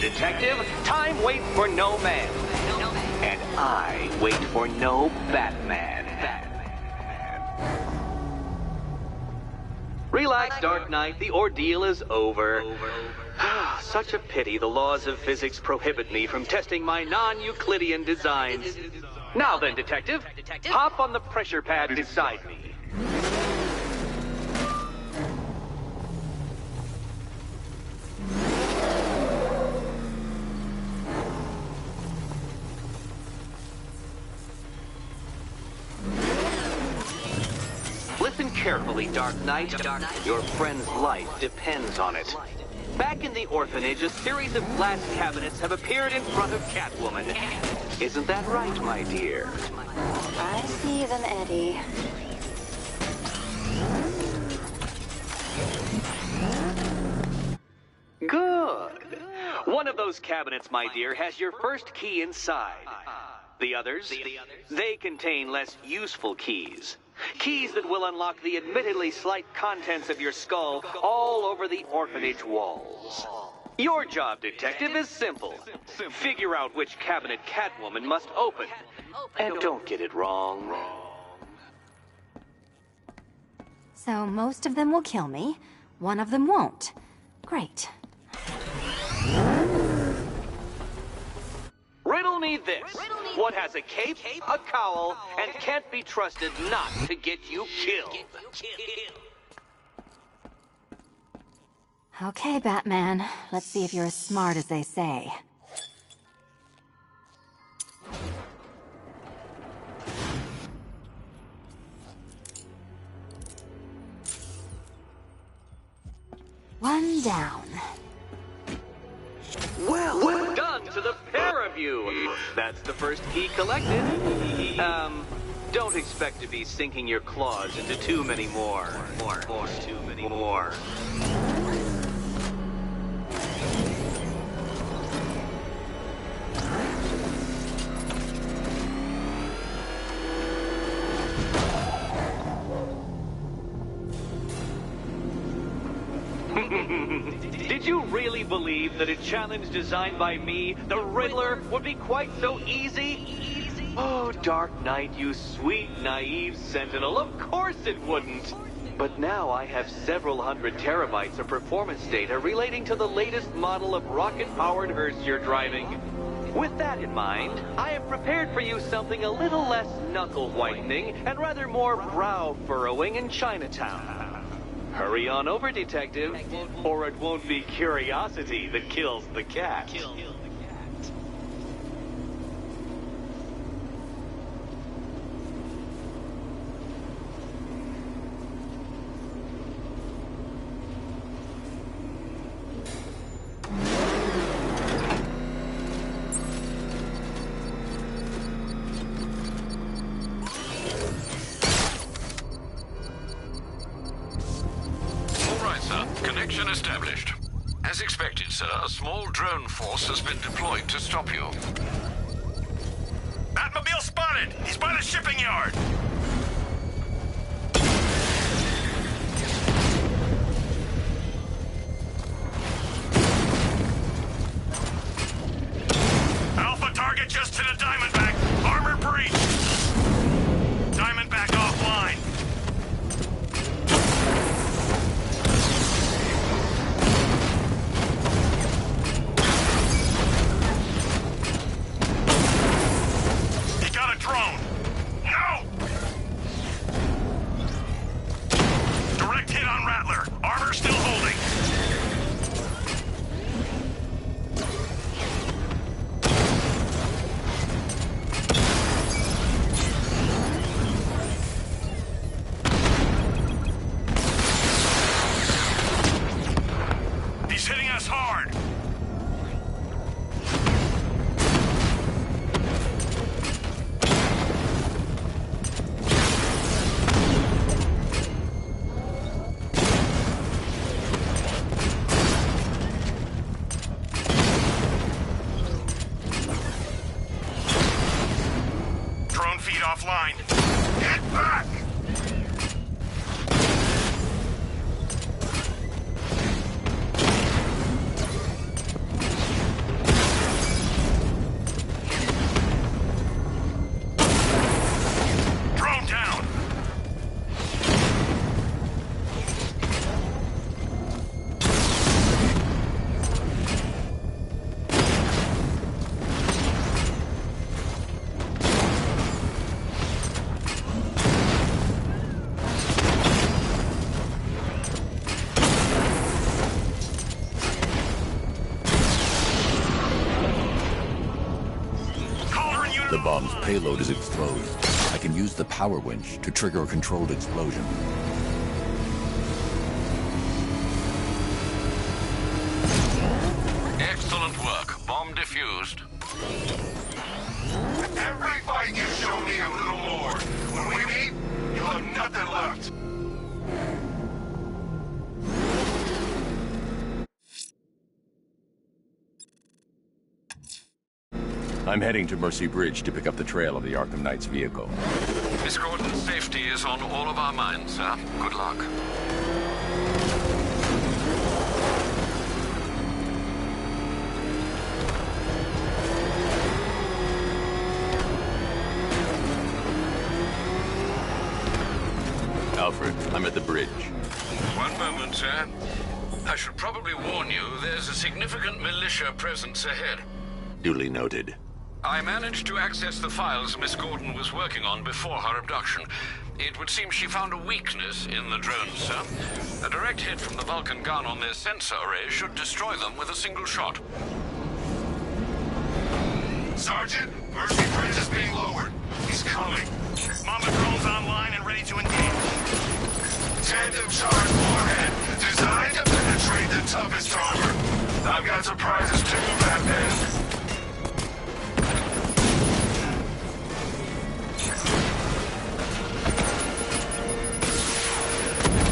Detective, time waits for no man. And I wait for no Batman. Relax, Dark Knight. The ordeal is over. Such a pity the laws of physics prohibit me from testing my non-Euclidean designs. Now then, Detective, hop on the pressure pad beside me. Listen carefully, Dark Knight. Your friend's life depends on it. Back in the orphanage, a series of glass cabinets have appeared in front of Catwoman. Isn't that right, my dear? I see them, Eddie. Good. One of those cabinets, my dear, has your first key inside. The others, they contain less useful keys. Keys that will unlock the admittedly slight contents of your skull all over the orphanage walls. Your job, Detective, is simple. Figure out which cabinet Catwoman must open. And don't get it wrong. So most of them will kill me. One of them won't. Great. Riddle me this. What has a cape, a cowl, and can't be trusted not to get you killed? Okay, Batman. Let's see if you're as smart as they say. One down. Well done to the pair of you. That's the first key collected. Don't expect to be sinking your claws into too many more. Too many more. Did you really believe that a challenge designed by me, the Riddler, would be quite so easy? Oh, Dark Knight, you sweet, naive sentinel, of course it wouldn't. But now I have several hundred terabytes of performance data relating to the latest model of rocket-powered hearse you're driving. With that in mind, I have prepared for you something a little less knuckle-whitening and rather more brow-furrowing in Chinatown. Hurry on over, Detective, or it won't be curiosity that kills the cat. Connection established. As expected, sir, a small drone force has been deployed to stop you. Batmobile spotted! He's by the shipping yard! Alpha target just to the Diamondback. Armor breach. Diamondback offline. Drone! No! bomb's payload is exposed, I can use the power winch to trigger a controlled explosion. Excellent work. Bomb defused. Every fight you show me a little more. When we meet, you'll have nothing left. I'm heading to Mercy Bridge to pick up the trail of the Arkham Knight's vehicle. Miss Gordon's safety is on all of our minds, sir. Good luck. Alfred, I'm at the bridge. One moment, sir. I should probably warn you, there's a significant militia presence ahead. Duly noted. I managed to access the files Miss Gordon was working on before her abduction. It would seem she found a weakness in the drones, sir. A direct hit from the Vulcan gun on their sensor array should destroy them with a single shot. Sergeant, Mercy Bridge is being lowered. He's coming. Mama drone's online and ready to engage. Tandem charge warhead, designed to penetrate the toughest armor. I've got surprises too, Batman.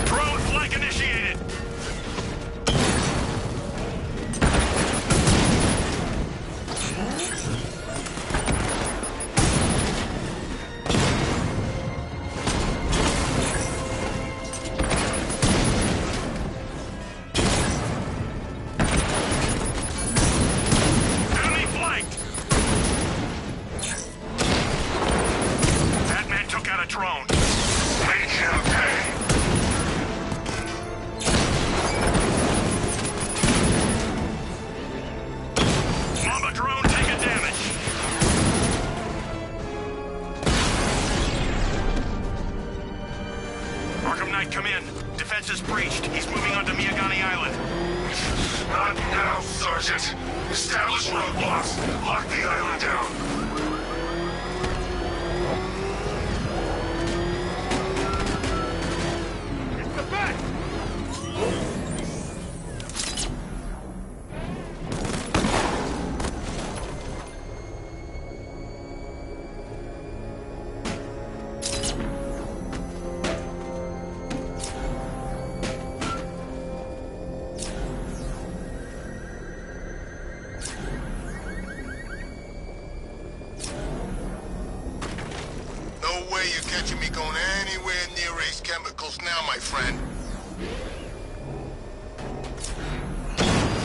Drone flank initiated. Enemy flanked. Batman took out a drone. Make him pay. Mama drone taking damage. Arkham Knight, come in. Defense is breached. He's moving onto Miyagani Island. Not now, Sergeant. Establish roadblocks. Lock the island down. It's the best! No way you're catching me going anywhere near Ace Chemicals now, my friend.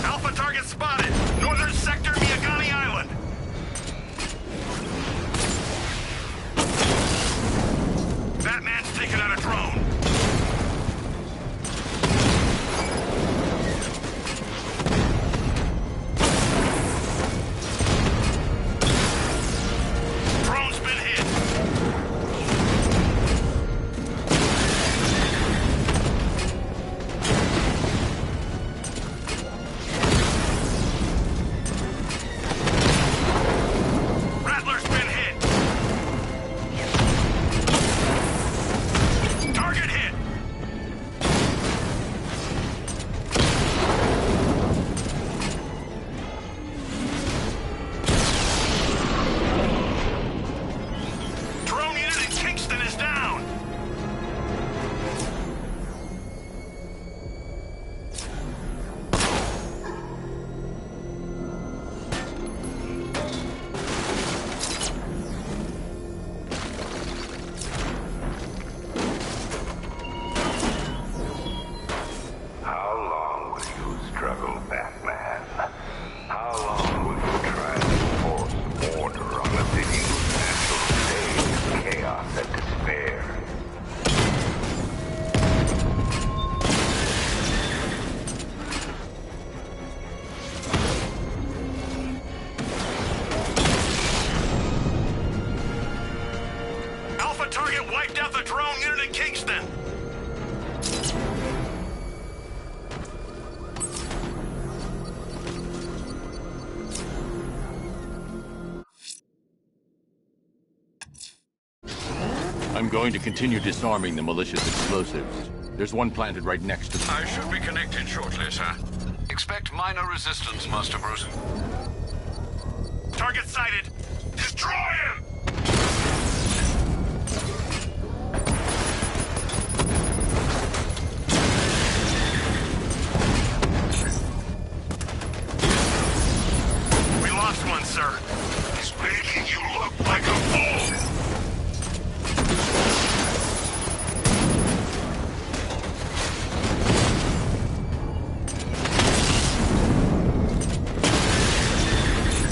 Alpha target spotted. Northern sector, Miyagani Island. Batman's taking out a drone. Drone's been hit. I'm going to continue disarming the malicious explosives. There's one planted right next to them. I should be connected shortly, sir. Expect minor resistance, Master Bruce. Target sighted. Destroy him! We lost one, sir. He's making you look like a fool!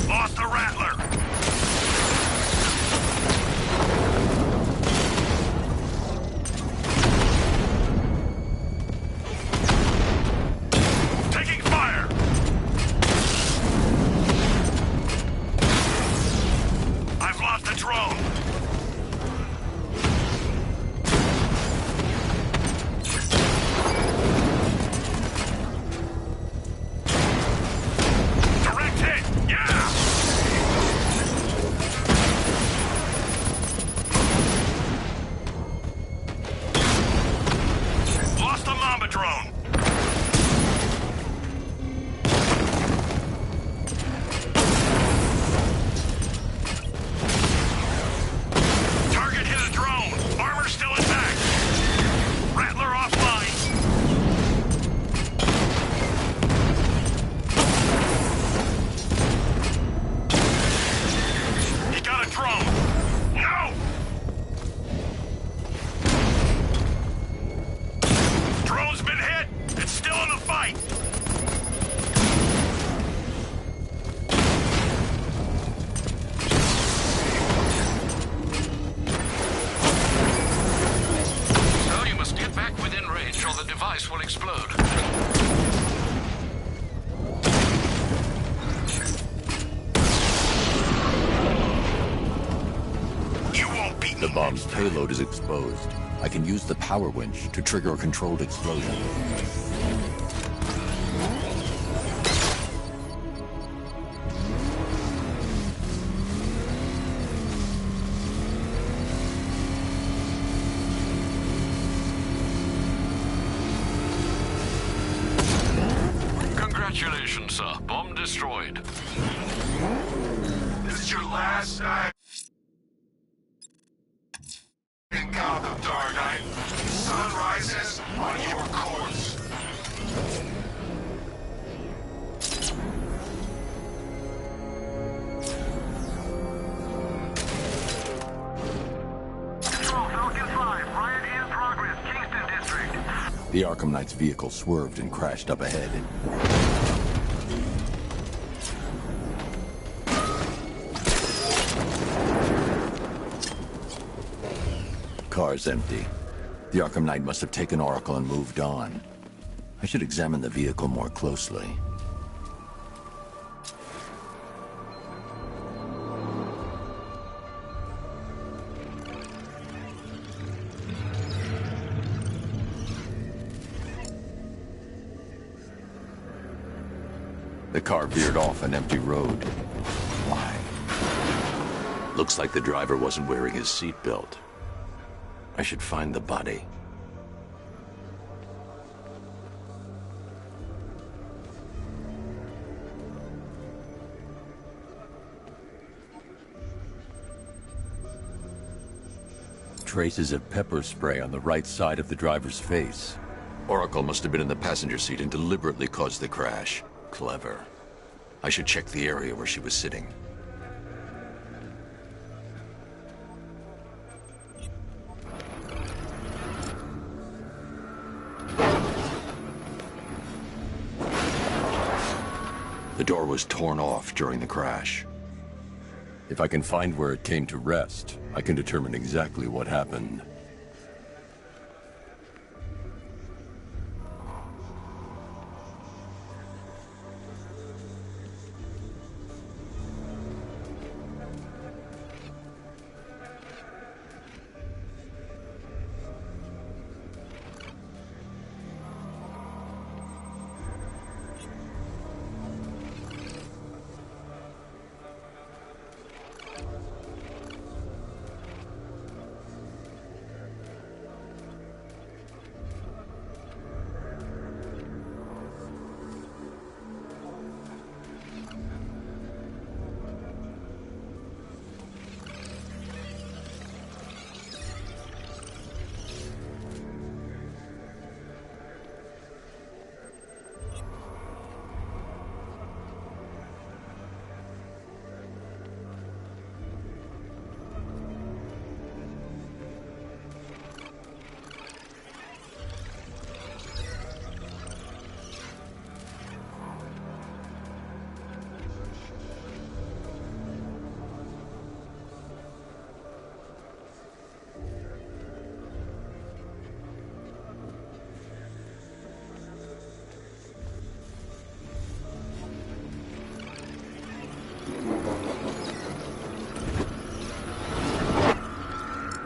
Lost the Rattler! Taking fire! I've lost the drone! Direct hit! Yeah! Lost the Mamba drone! Target hit a drone! Armor still intact! Rattler offline! He got a drone! No! Drone's been hit! It's still in the fight! So you must get back within range or the device will explode. You won't beat The bomb's payload is exposed. I can use the power winch to trigger a controlled explosion. Congratulations, sir. Bomb destroyed. This is your last night in Gotham, Dark Knight. Sun rises on your course. Control, Falcon 5. Riot in progress. Kingston District. The Arkham Knight's vehicle swerved and crashed up ahead. Car's empty. The Arkham Knight must have taken Oracle and moved on. I should examine the vehicle more closely. The car veered off an empty road. Why? Looks like the driver wasn't wearing his seatbelt. I should find the body. Traces of pepper spray on the right side of the driver's face. Oracle must have been in the passenger seat and deliberately caused the crash. Clever. I should check the area where she was sitting. The door was torn off during the crash. If I can find where it came to rest, I can determine exactly what happened.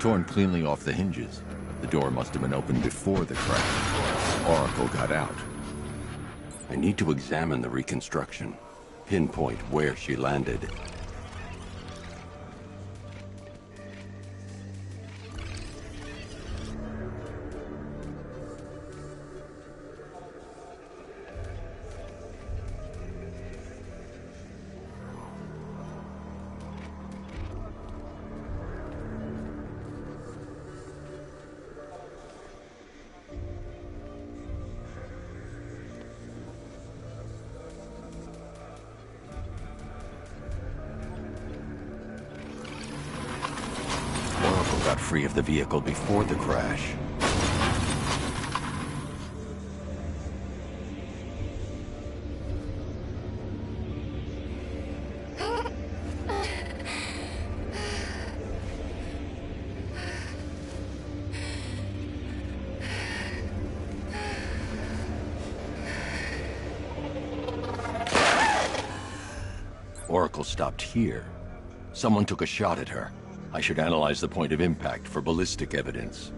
torn cleanly off the hinges. The door must have been opened before the crash. Oracle got out. I need to examine the reconstruction, pinpoint where she landed. Got free of the vehicle before the crash. Oracle stopped here. Someone took a shot at her. I should analyze the point of impact for ballistic evidence.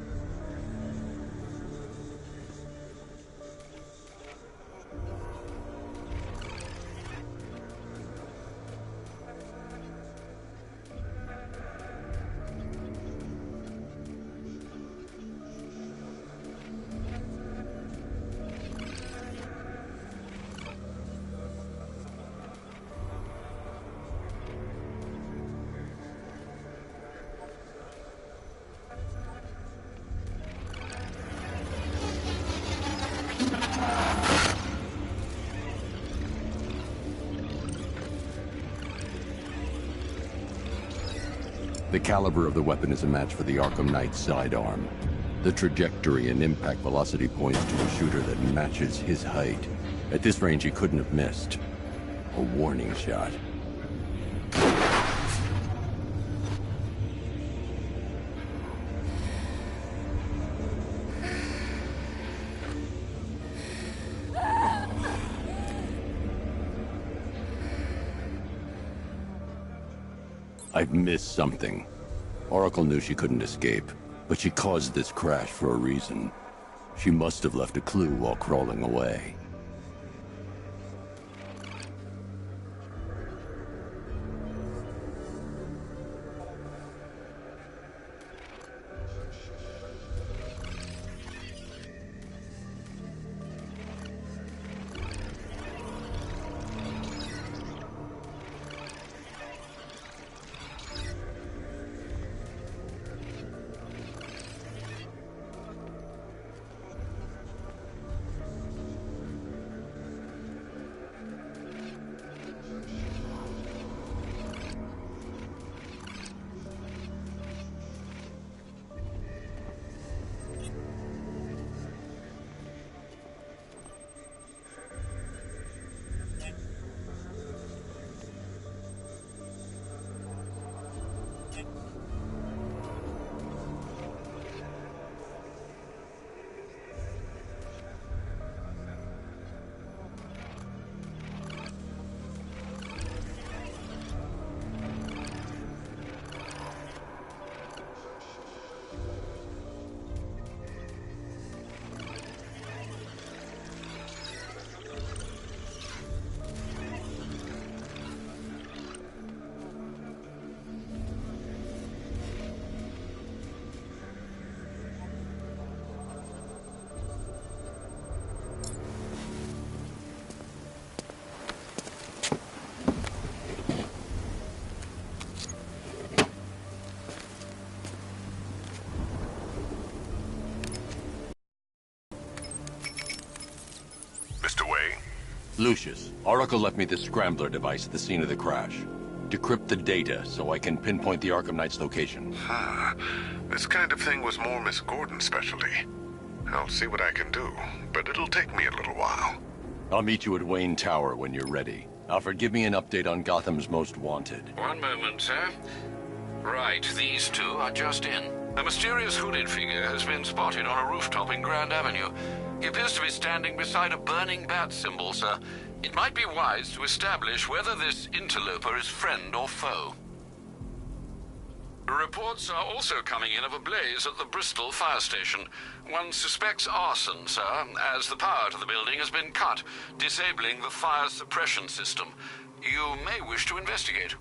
The caliber of the weapon is a match for the Arkham Knight's sidearm. The trajectory and impact velocity points to a shooter that matches his height. At this range, he couldn't have missed. A warning shot. I've missed something. Oracle knew she couldn't escape, but she caused this crash for a reason. She must have left a clue while crawling away. Lucius, Oracle left me the scrambler device at the scene of the crash. Decrypt the data so I can pinpoint the Arkham Knight's location. This kind of thing was more Miss Gordon's specialty. I'll see what I can do, but it'll take me a little while. I'll meet you at Wayne Tower when you're ready. Alfred, give me an update on Gotham's Most Wanted. One moment, sir. Right, these two are just in. A mysterious hooded figure has been spotted on a rooftop in Grand Avenue. He appears to be standing beside a burning bat symbol, sir. It might be wise to establish whether this interloper is friend or foe. Reports are also coming in of a blaze at the Bristol fire station. One suspects arson, sir, as the power to the building has been cut, disabling the fire suppression system. You may wish to investigate.